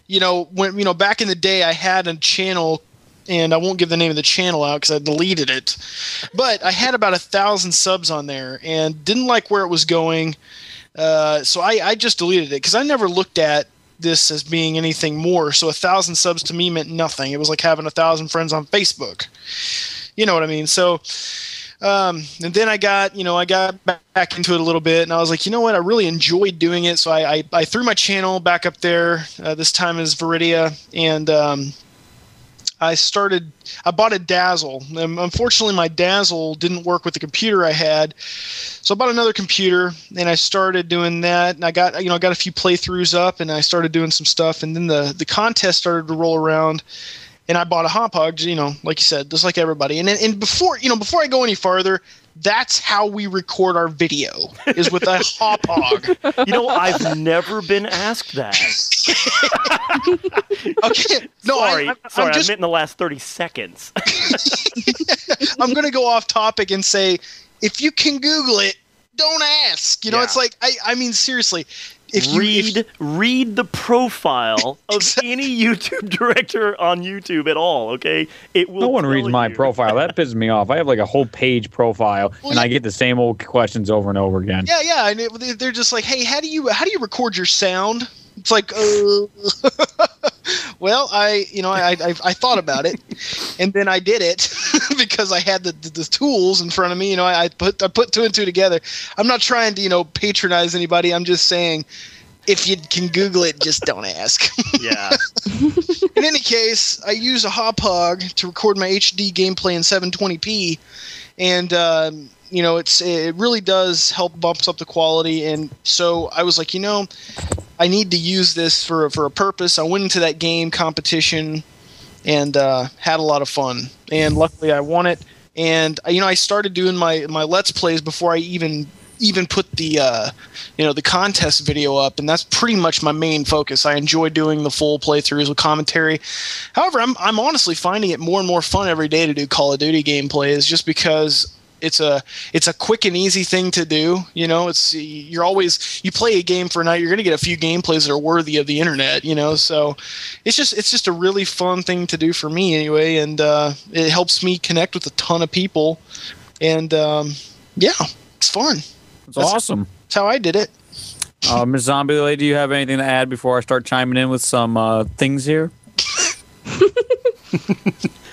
when back in the day I had a channel, and I won't give the name of the channel out because I deleted it, but I had about 1,000 subs on there and didn't like where it was going. So I just deleted it because I never looked at this as being anything more. So 1,000 subs to me meant nothing. It was like having 1,000 friends on Facebook. You know what I mean? So, and then I got back into it a little bit, and I was like, you know what? I really enjoyed doing it. So I threw my channel back up there. This time as Veridiya, and I bought a Dazzle. And unfortunately, my Dazzle didn't work with the computer I had. So I bought another computer, and I started doing that. And I got a few playthroughs up, and I started doing some stuff. And then the contest started to roll around, and I bought a Hauppauge, like you said, just like everybody. And before I go any farther, that's how we record our video, is with a Hauppauge. I've never been asked that. Okay. No, sorry, I meant in the last 30 seconds. I'm going to go off topic and say, if you can Google it, don't ask. It's like, I mean, seriously. Read the profile of any YouTube director on YouTube at all, okay? It will. No one reads my profile. That pisses me off. I have like a whole page profile, and I get the same old questions over and over again. Yeah. And they're just like, hey, how do you record your sound? It's like, well, I thought about it, and then I did it because I had the tools in front of me. I put 2 and 2 together. I'm not trying to patronize anybody. I'm just saying, if you can Google it, just don't ask. Yeah. In any case, I use a Hauppauge to record my HD gameplay in 720p, and it really does help bumps up the quality. And so I was like, I need to use this for a purpose. I went into that game competition and had a lot of fun. And luckily I won it. And I started doing my Let's Plays before I even put the the contest video up, and that's pretty much my main focus. I enjoy doing the full playthroughs with commentary. However, I'm honestly finding it more and more fun every day to do Call of Duty gameplays, just because it's a quick and easy thing to do. You play a game for a night, you're going to get a few gameplays that are worthy of the internet, so it's just a really fun thing to do for me anyway. And it helps me connect with a ton of people, and it's fun. It's awesome. That's how I did it. Ms. Zombie Lady, do you have anything to add before I start chiming in with some things here?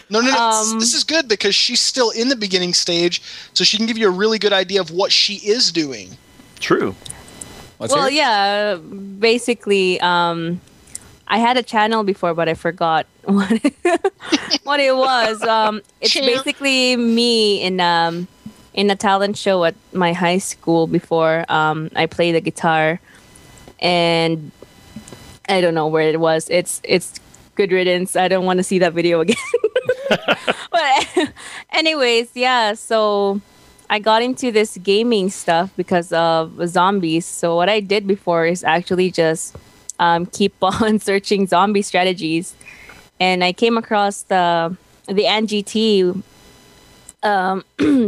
No. This is good because she's still in the beginning stage, so she can give you a really good idea of what she is doing. True. Yeah. Basically, I had a channel before, but I forgot what it was. It's basically me in a talent show at my high school before. I play the guitar, and I don't know where it was. It's good riddance. I don't want to see that video again. But anyways, yeah. So I got into this gaming stuff because of zombies. So what I did before is actually just keep on searching zombie strategies, and I came across the NGT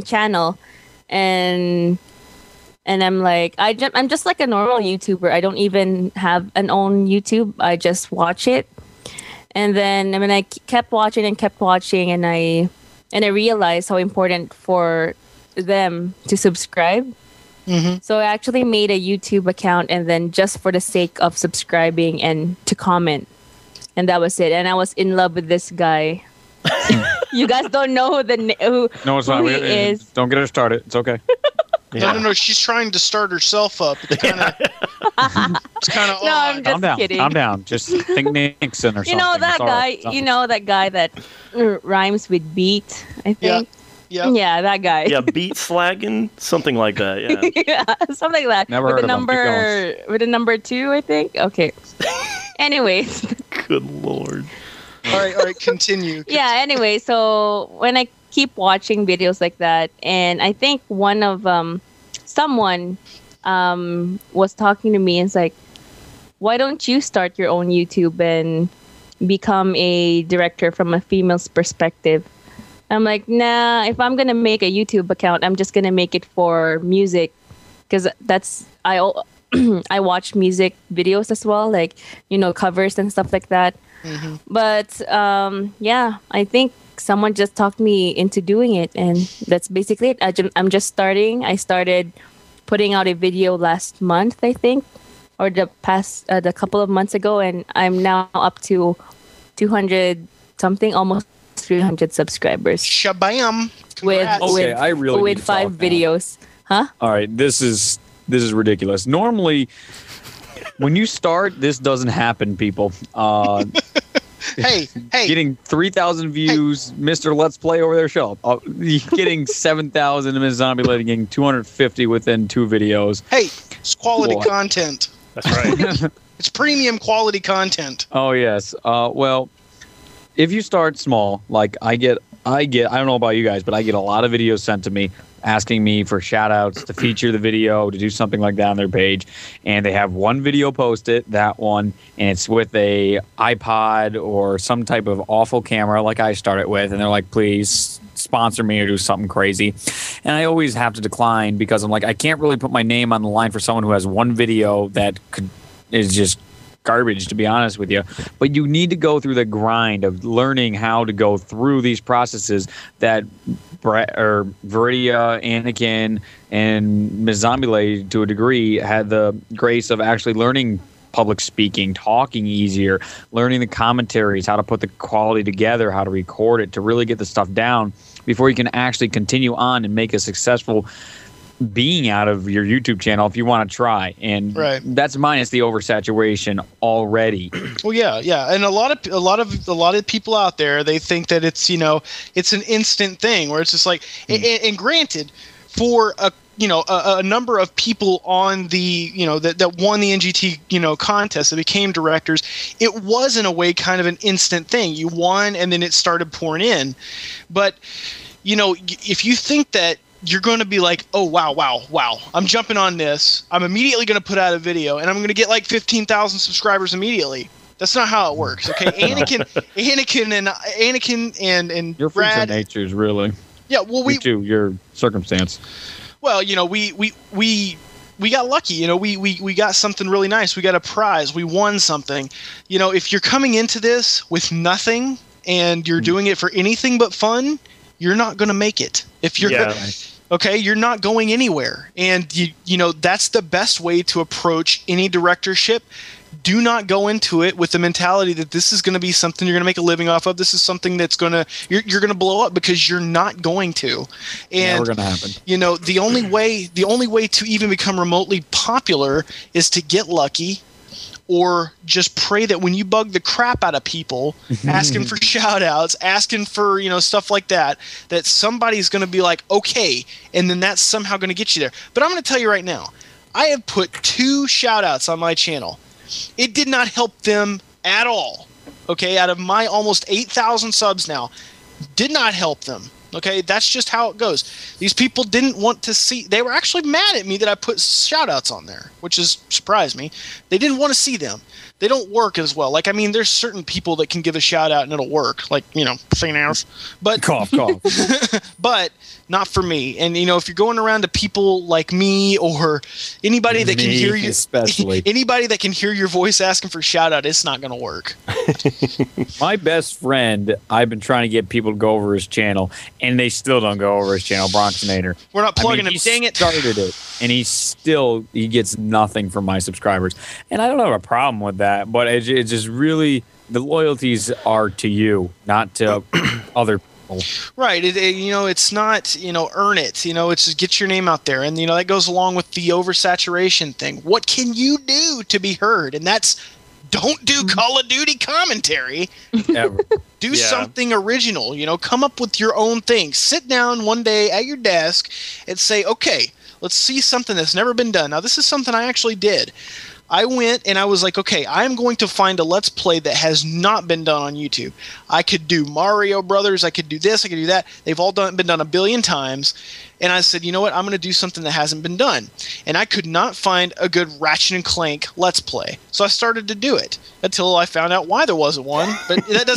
channel, and I'm like, I'm just like a normal YouTuber. I don't even have an own YouTube. I just watch it. And then I kept watching, and I realized how important for them to subscribe. Mm-hmm. So I actually made a YouTube account, and then just for the sake of subscribing and to comment, and that was it. And I was in love with this guy. You guys don't know who No, it's not. he is. Don't get her started. It's okay. Yeah. No. She's trying to start herself up. It's kind of. It's kind of. No, I'm just kidding. Calm down. Just think Nixon or something. You know that guy. You know that guy that rhymes with beat. I think. Yeah. Yeah, that guy. Yeah, beat slagging, something like that. Yeah. Yeah, something like that. Never with heard the of him. Keep number with the number 2, I think. Okay. Anyways. Good lord. All right. Continue. Yeah. Anyway, so when I keep watching videos like that, and I think one of someone was talking to me, and it's like, why don't you start your own YouTube and become a director from a female's perspective? I'm like, nah, if I'm gonna make a YouTube account, I'm just gonna make it for music, because I watch music videos as well, like, covers and stuff like that. Mm-hmm. But yeah, I think someone just talked me into doing it, and that's basically it. I'm just starting. I started putting out a video last month, I think, or the couple of months ago, and I'm now up to 200 something, almost 300 subscribers. Shabam! With 5 videos. Huh? All right, this is ridiculous. Normally, when you start, this doesn't happen, people. Hey. Getting 3,000 views, Mr. Let's Play over there, shut up. Getting 7,000 Ms. Zombie Lady, getting 250 within 2 videos. Hey, it's quality content. That's right. It's premium quality content. Oh, yes. Well, if you start small, like I don't know about you guys, but I get a lot of videos sent to me asking me for shout outs to feature the video, to do something like that on their page. And they have one video posted, that one, and it's with a iPod or some type of awful camera like I started with. And they're like, please sponsor me or do something crazy. And I always have to decline because I'm like, I can't really put my name on the line for someone who has one video that is just garbage, to be honest with you. But you need to go through the grind of learning how to go through these processes that Veridiya, Anakin, and Ms. Zombie Lady, to a degree, had the grace of actually learning public speaking, talking easier, learning the commentaries, how to put the quality together, how to record it, to really get the stuff down before you can actually continue on and make a successful being out of your YouTube channel if you want to try. And that's minus the oversaturation already. Well, yeah. And a lot of people out there, they think that it's, it's an instant thing where it's just like, and granted, for a number of people on the, that won the NGT, contest, that became directors, it was in a way kind of an instant thing. You won and then it started pouring in. But, if you think that you're going to be like, oh, wow, I'm jumping on this, I'm immediately going to put out a video, and I'm going to get like 15,000 subscribers immediately. That's not how it works, okay? Anakin and your freaks of natures, really. Yeah, well, your circumstance. Well, we got lucky. We got something really nice. We got a prize. We won something. If you're coming into this with nothing and you're doing it for anything but fun, you're not going to make it. If you're okay, you're not going anywhere. And that's the best way to approach any directorship. Do not go into it with the mentality that this is going to be something you're going to make a living off of. This is something that's you're going to blow up, because you're not going to. And never going to happen. The only way to even become remotely popular is to get lucky, or just pray that when you bug the crap out of people, asking for shout outs, asking for, stuff like that, that somebody's going to be like, okay, and then that's somehow going to get you there. But I'm going to tell you right now, I have put 2 shout outs on my channel. it did not help them at all. Okay, out of my almost 8,000 subs now, did not help them. Okay, that's just how it goes. These people didn't want to see. They were actually mad at me that I put shout-outs on there, which has surprised me. They didn't want to see them. They don't work as well. Like, I mean, there's certain people that can give a shout-out and it'll work. Like, fingernails. But Cough. but not for me. And, if you're going around to people like me or anybody that can hear you, especially anybody that can hear your voice asking for shout-out, it's not going to work. My best friend, I've been trying to get people to go over his channel, and they still don't go over his channel, Bronxinator. We're not plugging him. Dang it. He started it, and he gets nothing from my subscribers. And I don't have a problem with that, but it's just really, the loyalties are to you, not to other people. Right. It's not, earn it. It's just get your name out there. And, that goes along with the oversaturation thing. What can you do to be heard? And that's, don't do Call of Duty commentary. Ever. Do something original. Come up with your own thing. Sit down one day at your desk and say, okay, let's see something that's never been done. Now, this is something I actually did. I went and I was like, okay, I'm going to find a Let's Play that has not been done on YouTube. I could do Mario Brothers. I could do this. I could do that. They've all been done a billion times. And I said, you know what? I'm going to do something that hasn't been done. And I could not find a good Ratchet and Clank Let's Play. So I started to do it until I found out why there wasn't one. But that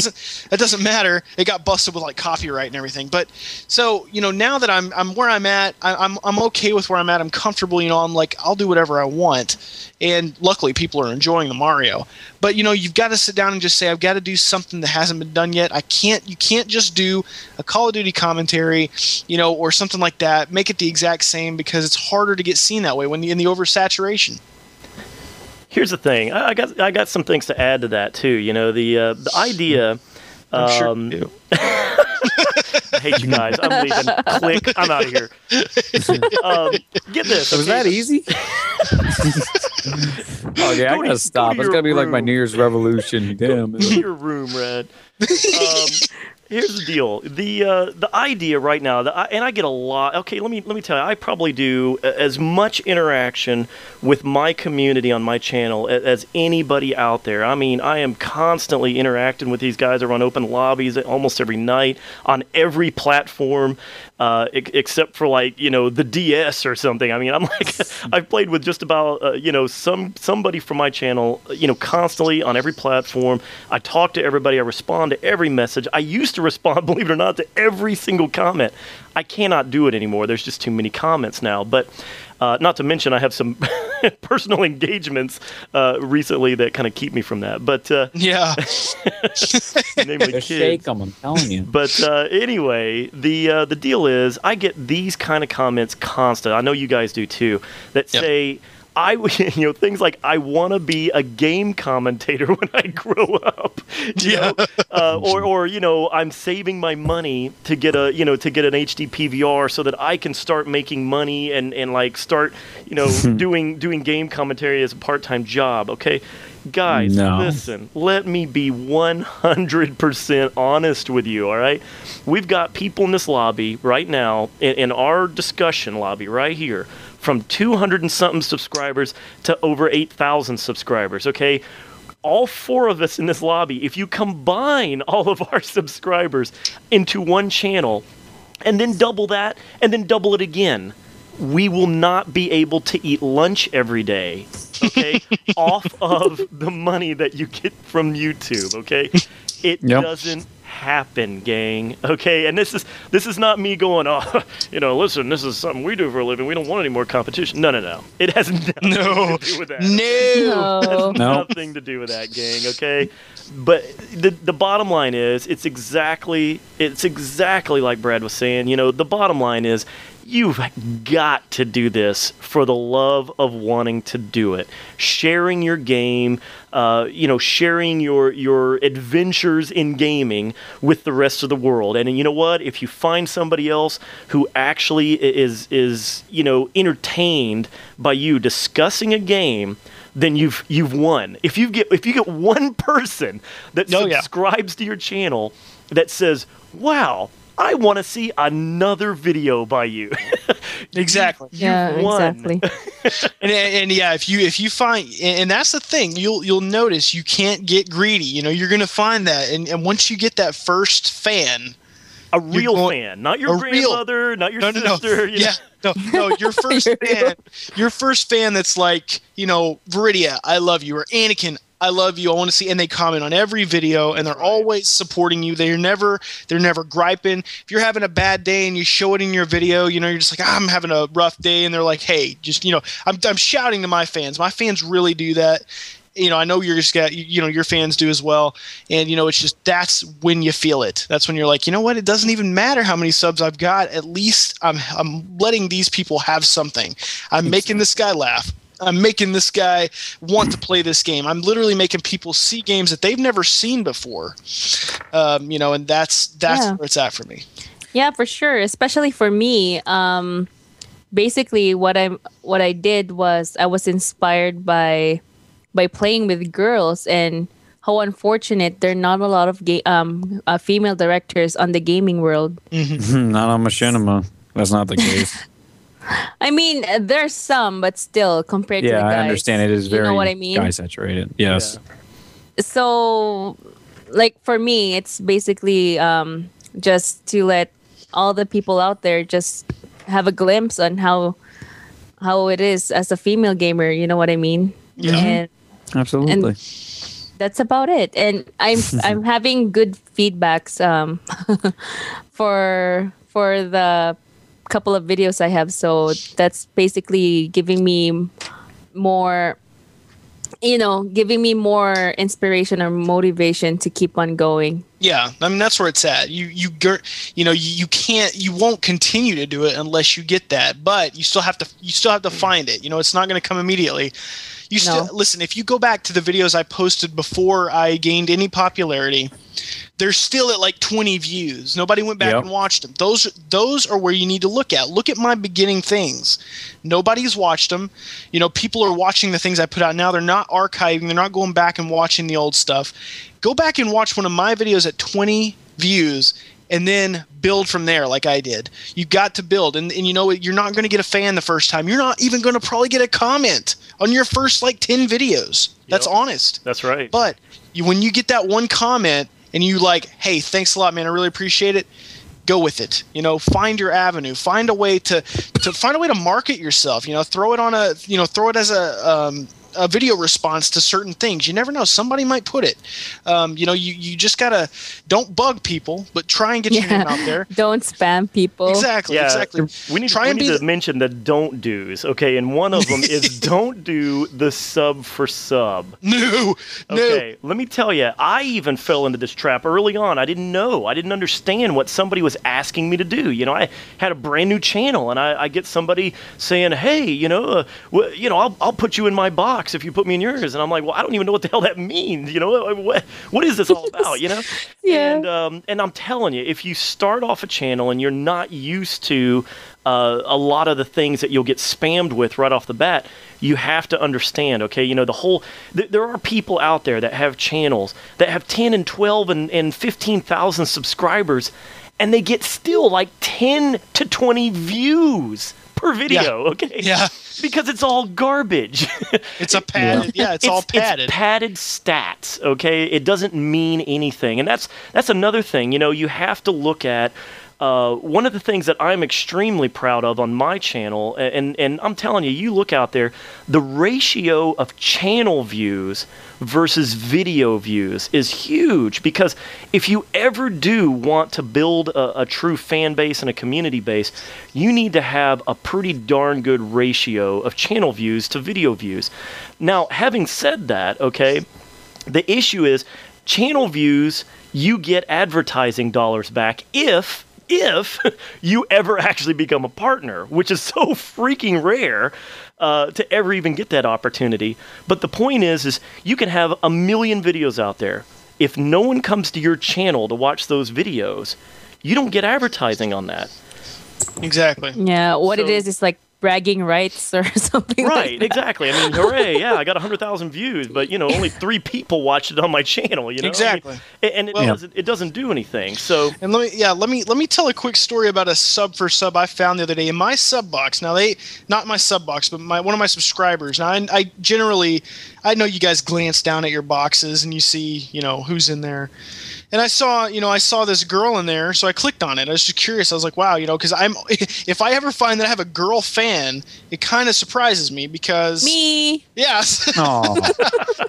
doesn't matter. It got busted with like copyright and everything. But so, now that I'm where I'm at, I'm okay with where I'm at. I'm comfortable. I'm like, I'll do whatever I want. And luckily people are enjoying the Mario. But you've got to sit down and just say, I've got to do something that hasn't been done yet. You can't just do a Call of Duty commentary, or something like that. Make it the exact same, because it's harder to get seen that way when in the oversaturation. Here's the thing. I got some things to add to that too. The idea. I'm sure you do. I hate you guys. I'm leaving. Click. I'm out of here. Get this. Was that easy? Okay, I gotta stop. It's gotta be like my New Year's revolution. Damn. Go to your room, Red. Here's the deal. The idea right now, and I get a lot. Okay, let me tell you. I probably do as much interaction with my community on my channel as anybody out there. I mean, I am constantly interacting with these guys. I run open lobbies almost every night on every platform, except for like the DS or something. I mean, I'm like I've played with just about somebody from my channel constantly on every platform. I talk to everybody. I respond to every message. I used to respond, believe it or not, to every single comment. I cannot do it anymore. There's just too many comments now. But not to mention, I have some personal engagements recently that kind of keep me from that. But yeah, namely kids. Shake them, I'm telling you. But anyway, the deal is, I get these kind of comments constant. I know you guys do too. That say, things like, I want to be a game commentator when I grow up, or I'm saving my money to get an HD PVR so that I can start making money and like start doing game commentary as a part-time job. Okay, guys, listen, let me be 100% honest with you. All right, we've got people in this lobby right now, in our discussion lobby right here, from 200 and something subscribers to over 8,000 subscribers, okay? All four of us in this lobby, if you combine all of our subscribers into one channel and then double that and then double it again, we will not be able to eat lunch every day, okay? Off of the money that you get from YouTube, okay? It doesn't happen, gang. Okay, and this is not me going, listen, this is something we do for a living. We don't want any more competition. No. It has nothing to do with that. No. It has nothing to do with that, gang. Okay, but the bottom line is, it's exactly like Brad was saying. The bottom line is, you've got to do this for the love of wanting to do it. Sharing your game, sharing your adventures in gaming with the rest of the world. And you know what? If you find somebody else who actually is entertained by you discussing a game, then you've won. If you get one person that subscribes to your channel that says, "Wow, I want to see another video by you," Exactly. Yeah, exactly. And yeah, if you find, and that's the thing, you'll notice you can't get greedy. You're gonna find that, and once you get that first fan, a real fan, not your grandmother, not your sister. No, your first fan, your first fan that's like, Veridiya, I love you, or Anakin, I love you, I want to see, and they comment on every video, and they're always supporting you. They're never griping. If you're having a bad day and you show it in your video, you're just like, I'm having a rough day, and they're like, hey, just, I'm shouting to my fans. My fans really do that. I know your fans do as well. And, it's just, that's when you feel it. That's when you're like, you know what? It doesn't even matter how many subs I've got. At least I'm letting these people have something. I'm making this guy laugh. I'm making this guy want to play this game. I'm literally making people see games that they've never seen before. And that's where it's at for me. Yeah, for sure. Especially for me. Basically what I did was I was inspired by playing with girls, and how unfortunate there are not a lot of female directors on the gaming world. Mm-hmm. Not on Machinima. That's not the case. I mean, there's some, but still, compared to the guys. Yeah, I understand. It is very what I mean? guy saturated. Yes. Yeah. So, like, for me, it's basically just to let all the people out there just have a glimpse on how it is as a female gamer. You know what I mean? Yeah. Absolutely. And that's about it. And I'm having good feedbacks for the couple of videos I have. So that's basically giving me more inspiration or motivation to keep on going. Yeah, I mean, that's where it's at. You won't continue to do it unless you get that, but you still have to find it. It's not going to come immediately. Listen, if you go back to the videos I posted before I gained any popularity, they're still at like 20 views. Nobody went back and watched them. Those are where you need to look at. Look at my beginning things. Nobody's watched them. People are watching the things I put out now. They're not archiving. They're not going back and watching the old stuff. Go back and watch one of my videos at 20 views and then build from there like I did. You got to build. And you're not going to get a fan the first time. You're not even going to probably get a comment on your first 10 videos. That's honest. That's right. But when you get that one comment and you hey, thanks a lot, man, I really appreciate it, go with it. Find your avenue. Find a way to market yourself. Throw it as a video response to certain things. You never know. Somebody might put it. You just gotta, don't bug people, but try and get your name out there. Don't spam people. Exactly. We need to mention the don't do's, okay? And one of them is don't do the sub for sub. No. Okay, let me tell you, I even fell into this trap early on. I didn't know. I didn't understand what somebody was asking me to do. I had a brand new channel, and I get somebody saying, hey, I'll put you in my box if you put me in yours. And I'm like, well, I don't even know what the hell that means. What is this all about? Yeah. And I'm telling you, if you start off a channel and you're not used to a lot of the things that you'll get spammed with right off the bat, you have to understand, okay? There are people out there that have channels that have 10 and 12 and 15,000 subscribers, and they get still 10 to 20 views per video, okay? Yeah. Because it's all garbage. It's a padded, it's all padded. It's padded stats, okay? It doesn't mean anything. And that's another thing, you have to look at one of the things that I'm extremely proud of on my channel, and I'm telling you, you look out there, the ratio of channel views versus video views is huge, because if you ever do want to build a true fan base and a community base, you need to have a pretty darn good ratio of channel views to video views. Now, having said that, okay, the issue is channel views, you get advertising dollars back if you ever actually become a partner, which is so freaking rare to ever even get that opportunity. But the point is you can have 1 million videos out there. If no one comes to your channel to watch those videos, you don't get advertising on that. Exactly. Yeah, it is like bragging rights or something Right, like that. exactly. I mean, hooray, yeah, I got 100,000 views, but, only 3 people watched it on my channel, Exactly. I mean, and it doesn't do anything, so... And let me tell a quick story about a sub for sub I found the other day in my sub box. Now not my sub box, but one of my subscribers. Now I know you guys glance down at your boxes and you see, who's in there. And I saw this girl in there, so I clicked on it. I was just curious. I was like, wow, because if I ever find that I have a girl fan, it kind of surprises me because Me. Yes.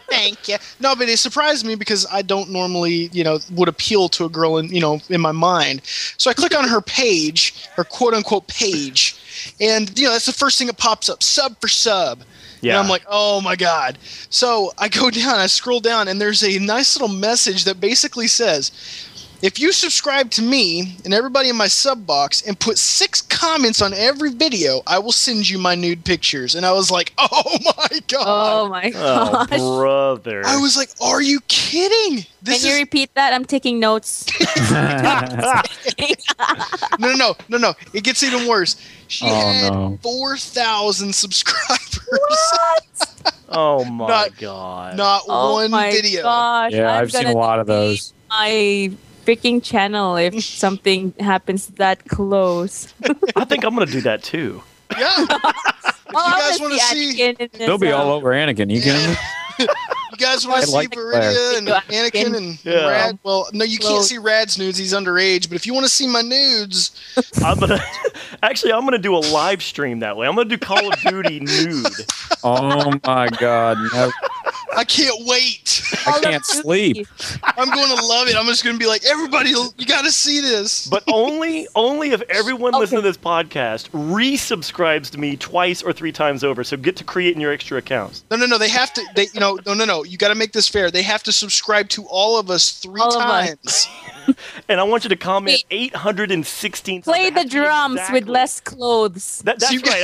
Thank you. No, but it surprised me because I don't normally, would appeal to a girl in my mind. So I click on her page, her quote unquote page, and that's the first thing that pops up, sub for sub. Yeah. And I'm like, oh my God. So I go down, I scroll down, and there's a nice little message that basically says, if you subscribe to me and everybody in my sub box and put 6 comments on every video, I will send you my nude pictures. And I was like, oh my God. Oh my gosh. Oh, brother. I was like, are you kidding? Can you repeat that? I'm taking notes. No. It gets even worse. She had 4,000 subscribers. What? Oh my God. Not one video. Gosh. Yeah, I've seen a lot of those. My freaking channel if something happens that close. I think I'm going to do that too. Yeah. If you guys want to see... They'll be all over Anakin. You kidding me? You guys want to see Veridiya and Anakin and Rad? Well, no, you can't see Rad's nudes. He's underage. But if you want to see my nudes... I'm gonna do a live stream that way. I'm gonna do Call of Duty nude. Oh my God. No. I can't wait. I can't sleep. I'm going to love it. I'm just going to be like, everybody, you got to see this. But only if everyone listening to this podcast resubscribes to me twice or 3 times over. So get to creating your extra accounts. No. They have to. No. You got to make this fair. They have to subscribe to all of us 3 times. And I want you to comment 816. Play the drums with less clothes. That's right.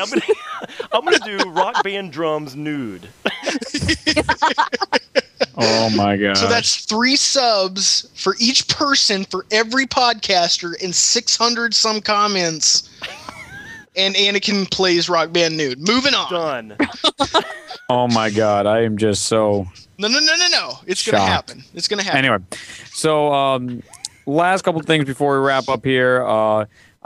I'm gonna do rock band drums nude. Oh my God. So that's 3 subs for each person for every podcaster and 600 some comments. And Anakin plays Rock Band nude. Moving on. Done. Oh my God. I am just so... No. It's going to happen. It's going to happen. Anyway, so last couple things before we wrap up here.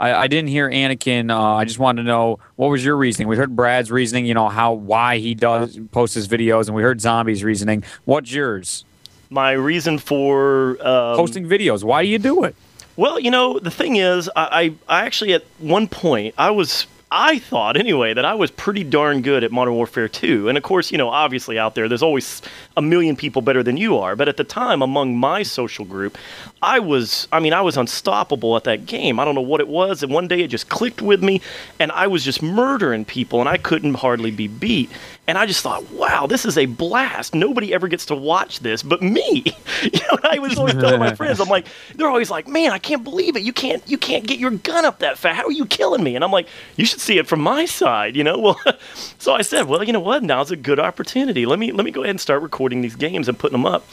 I didn't hear Anakin. I just wanted to know, what was your reasoning? We heard Brad's reasoning, why he does post his videos, and we heard Zombie's reasoning. What's yours? My reason for... posting videos. Why do you do it? Well, the thing is, I actually, at one point, I thought, anyway, that I was pretty darn good at Modern Warfare 2. And, of course, obviously out there's always a million people better than you are. But at the time, among my social group, I was unstoppable at that game. I don't know what it was. And one day it just clicked with me, and I was just murdering people, and I couldn't hardly be beat. And I just thought, wow, this is a blast. Nobody ever gets to watch this but me. I was always telling my friends, I'm like, they're always like, man, I can't believe it. You can't get your gun up that fast. How are you killing me? And I'm like, you should see it from my side, Well, so I said, well, you know what? Now's a good opportunity. Let me go ahead and start recording these games and putting them up.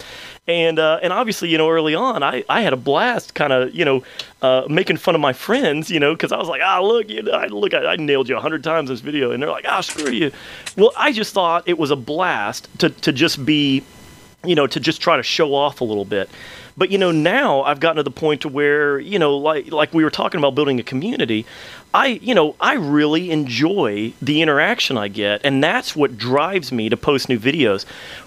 And obviously, early on, I had a blast kind of, making fun of my friends, because I was like, look, I nailed you 100 times in this video. And they're like, screw you. Well, I just thought it was a blast to just be, to just try to show off a little bit. But, now I've gotten to the point to where, like we were talking about building a community, I really enjoy the interaction I get, and that's what drives me to post new videos.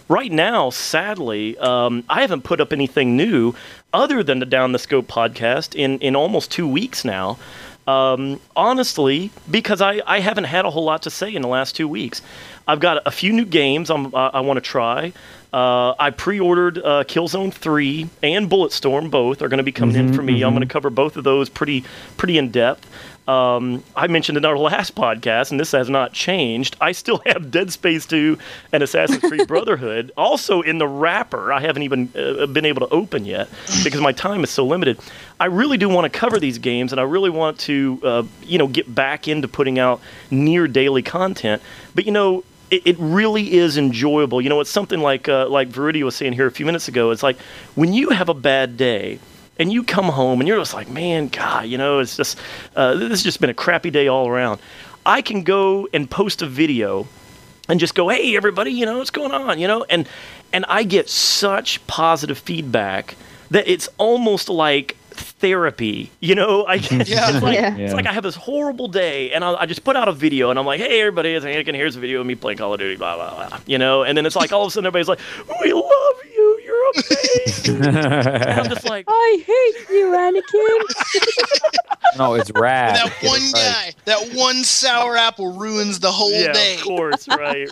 Right now, sadly, I haven't put up anything new other than the Down the Scope podcast in almost 2 weeks now. Honestly, because I haven't had a whole lot to say in the last 2 weeks. I've got a few new games I want to try. I pre-ordered Killzone 3 and Bulletstorm. Both are going to be coming in for me. I'm going to cover both of those pretty in depth. I mentioned in our last podcast, and this has not changed, I still have Dead Space 2 and Assassin's Creed Brotherhood also in the wrapper. I haven't even been able to open yet because my time is so limited. I really do want to cover these games, and I really want to get back into putting out near daily content. But it really is enjoyable. It's something like Veridiya was saying here a few minutes ago. It's like when you have a bad day and you come home and you're just like, man, God, it's just this has just been a crappy day all around. I can go and post a video and just go, hey, everybody, you know, what's going on, you know? And I get such positive feedback that it's almost like therapy, you know. It's like I have this horrible day, and I just put out a video, and I'm like, "Hey, everybody, it's Anakin. Here's a video of me playing Call of Duty, blah blah blah," you know. And then it's like all of a sudden everybody's like, "We love you. You're amazing." And I'm just like, I hate you, Anakin. No, it's rad. That one guy, that one sour apple ruins the whole day. Of course, right.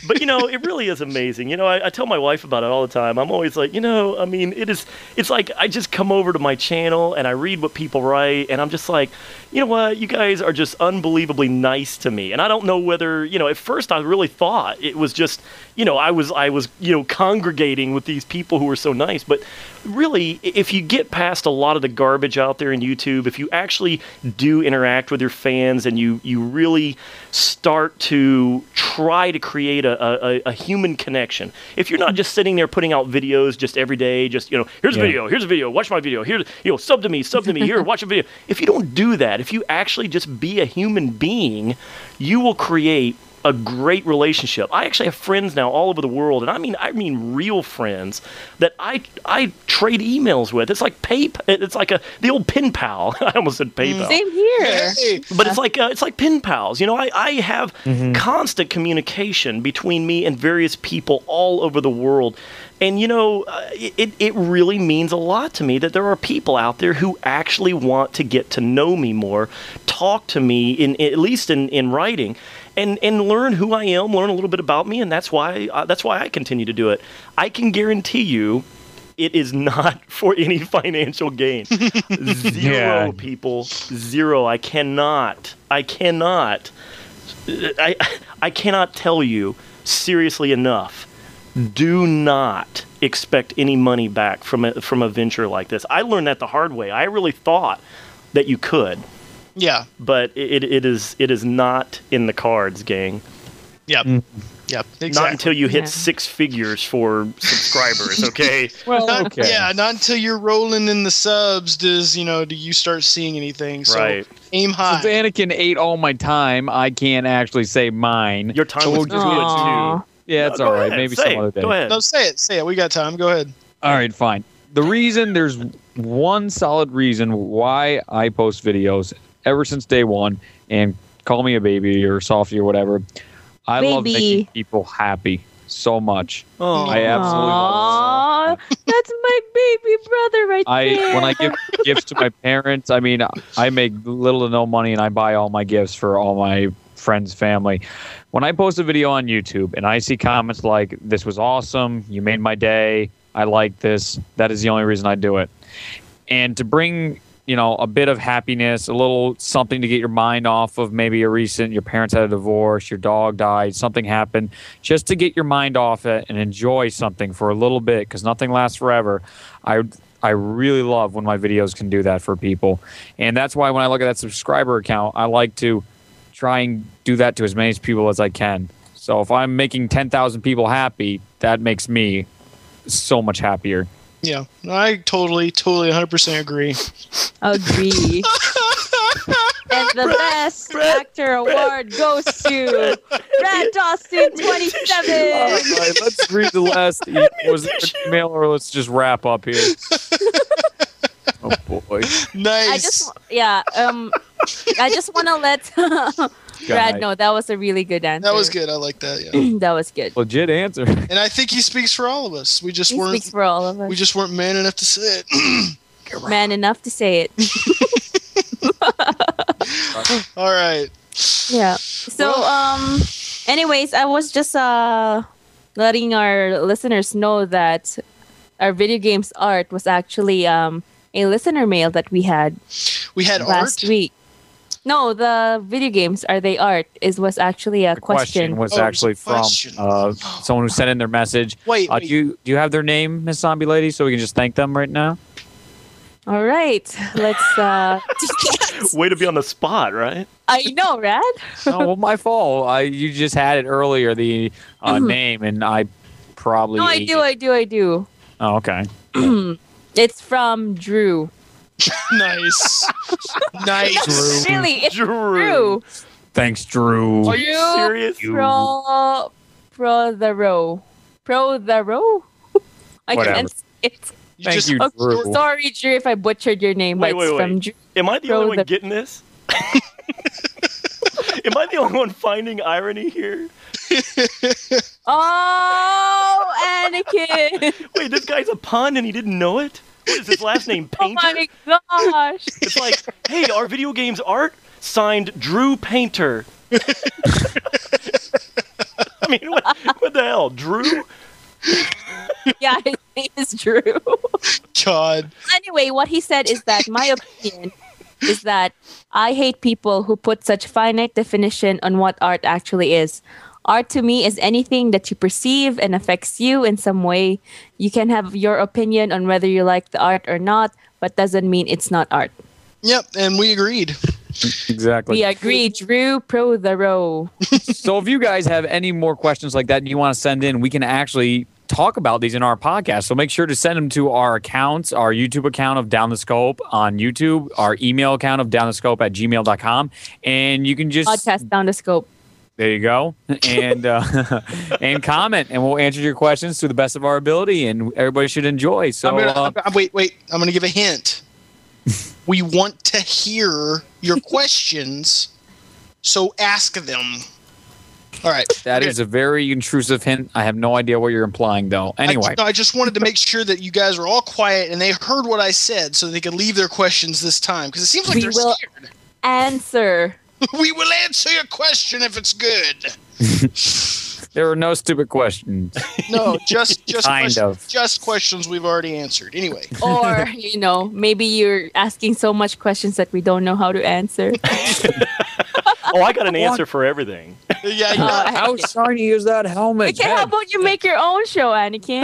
But, you know, it really is amazing. You know, I tell my wife about it all the time. I'm always like, you know, I mean, it's like I just come over to my channel and I read what people write, and I'm just like, you know what, you guys are just unbelievably nice to me. And I don't know whether, you know, at first I really thought it was just, you know, I was, you know, congregating with these people who were so nice. But really, if you get past a lot of the garbage out there in YouTube, if you actually do interact with your fans and you really start to try to create a human connection, if you're not just sitting there putting out videos just every day, just, you know, here's a video, watch my video, here, you know, sub to me, here, watch a video. If you don't do that, if you actually just be a human being, you will create a great relationship. I actually have friends now all over the world, and I mean real friends that I trade emails with. It's like it's like the old pen pal. I almost said PayPal. Same here. Hey. But it's like pen pals. You know, I have constant communication between me and various people all over the world. And, you know, it really means a lot to me that there are people out there who actually want to get to know me more, talk to me, at least in writing, and learn who I am, learn a little bit about me, and that's why I continue to do it. I can guarantee you it is not for any financial gain. Zero, people. Zero. I cannot tell you seriously enough. Do not expect any money back from a venture like this. I learned that the hard way. I really thought that you could. Yeah. But it is not in the cards, gang. Yep. Yep. Exactly. Not until you hit 6 figures for subscribers, okay? Well, not until you're rolling in the subs do you start seeing anything. So right. Aim high. Since Anakin ate all my time, I can't actually say mine. Your time was good too. Yeah, it's all right. Ahead. Maybe Say some other day. Go ahead. No, say it. We got time. Go ahead. All right, fine. There's one solid reason why I post videos ever since day one, and call me a baby or softy or whatever. I love making people happy so much. Oh. I absolutely love it. That's my baby brother right there. When I give gifts to my parents, I mean, I make little to no money, and I buy all my gifts for all my friends, family. When I post a video on YouTube and I see comments like, "This was awesome, you made my day, I like this," that is the only reason I do it. And to bring, a bit of happiness, a little something to get your mind off of maybe your parents had a divorce, your dog died, something happened, just to get your mind off it and enjoy something for a little bit, because nothing lasts forever. I really love when my videos can do that for people. And that's why when I look at that subscriber account, I like to try and do that to as many people as I can. So if I'm making 10,000 people happy, that makes me so much happier. Yeah, I totally 100% agree. Agree. And the best actor award goes to RADAUSTIN 27. All right, let's read the last email, or let's just wrap up here. Oh boy. Nice. I just want to let Brad know that was a really good answer. That was good. I like that. Yeah. That was good. Legit answer. And I think he speaks for all of us. We just weren't. Speaks for all of us. We just weren't man enough to say it. Man enough to say it. All right. Yeah. So, anyways, I was just letting our listeners know that our video games art was actually a listener mail that we had. We had last week. No, the video games, are they art? Was actually a question. The question was actually from someone who sent in their message. Wait. Do you have their name, Miss Zombie Lady, so we can just thank them right now? All right. Let's way to be on the spot, right? I know, Rad. No, well, my fault. You just had it earlier, the name, and I probably No, I do. Oh, okay. It's from Drew. Nice. Really, it's Drew. Thanks, Drew. Are you serious? Pro the row. I Whatever. can't say it. Thank you, Drew. Sorry, Drew, if I butchered your name. Wait. But it's from Drew. Am I the only one getting this? Am I the only one finding irony here? Oh, Anakin! Wait, this guy's a pun and he didn't know it? What is his last name? Oh Painter? my gosh! It's like, hey, our video games art signed Drew Painter. I mean, what the hell? Drew? Yeah, his name is Drew. God. Anyway, what he said is that my opinion is that I hate people who put such finite definition on what art actually is. Art to me is anything that you perceive and affects you in some way. You can have your opinion on whether you like the art or not, but doesn't mean it's not art. Yep, and we agreed. Exactly. We agree, Drew, pro the row. So if you guys have any more questions like that and you want to send in, we can actually talk about these in our podcast. So make sure to send them to our accounts, our YouTube account of Down the Scope on YouTube, our email account of downthescope@gmail.com, and you can just Podcast Down the Scope. There you go, and and comment, and we'll answer your questions to the best of our ability, and everybody should enjoy. So wait. I'm going to give a hint. We want to hear your questions, so ask them. All right. That is a very intrusive hint. I have no idea what you're implying, though. Anyway. I just wanted to make sure that you guys were all quiet and they heard what I said so they could leave their questions this time, because it seems like they're scared. Answer. We will answer your question if it's good. There are no stupid questions. No, just Kind of. just questions we've already answered. Anyway. Or, maybe you're asking so much questions that we don't know how to answer. Oh, I got an answer for everything. Yeah. How shiny is that helmet? Okay, how about you make your own show, Anakin?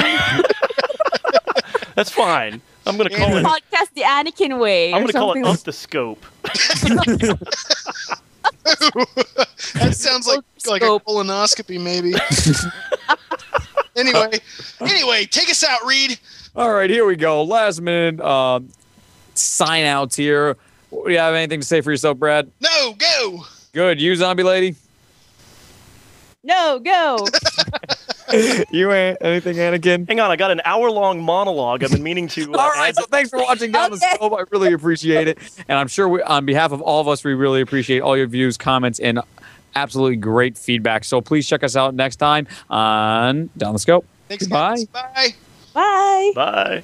That's fine. I'm going to call it... Podcast the Anakin way. I'm going to call it something Up the Scope. That sounds like a colonoscopy, maybe. Anyway, take us out, Reed. All right, here we go. Last minute sign outs here. Do you have anything to say for yourself, Brad? No, go. Good. You, zombie lady? No, go. You ain't anything, Anakin? Hang on, I got an hour-long monologue I've been meaning to... All right, so thanks for watching Down the Scope. I really appreciate it. And I'm sure on behalf of all of us, we really appreciate all your views, comments, and absolutely great feedback. So please check us out next time on Down the Scope. Thanks, Bye. guys. Bye. Bye. Bye.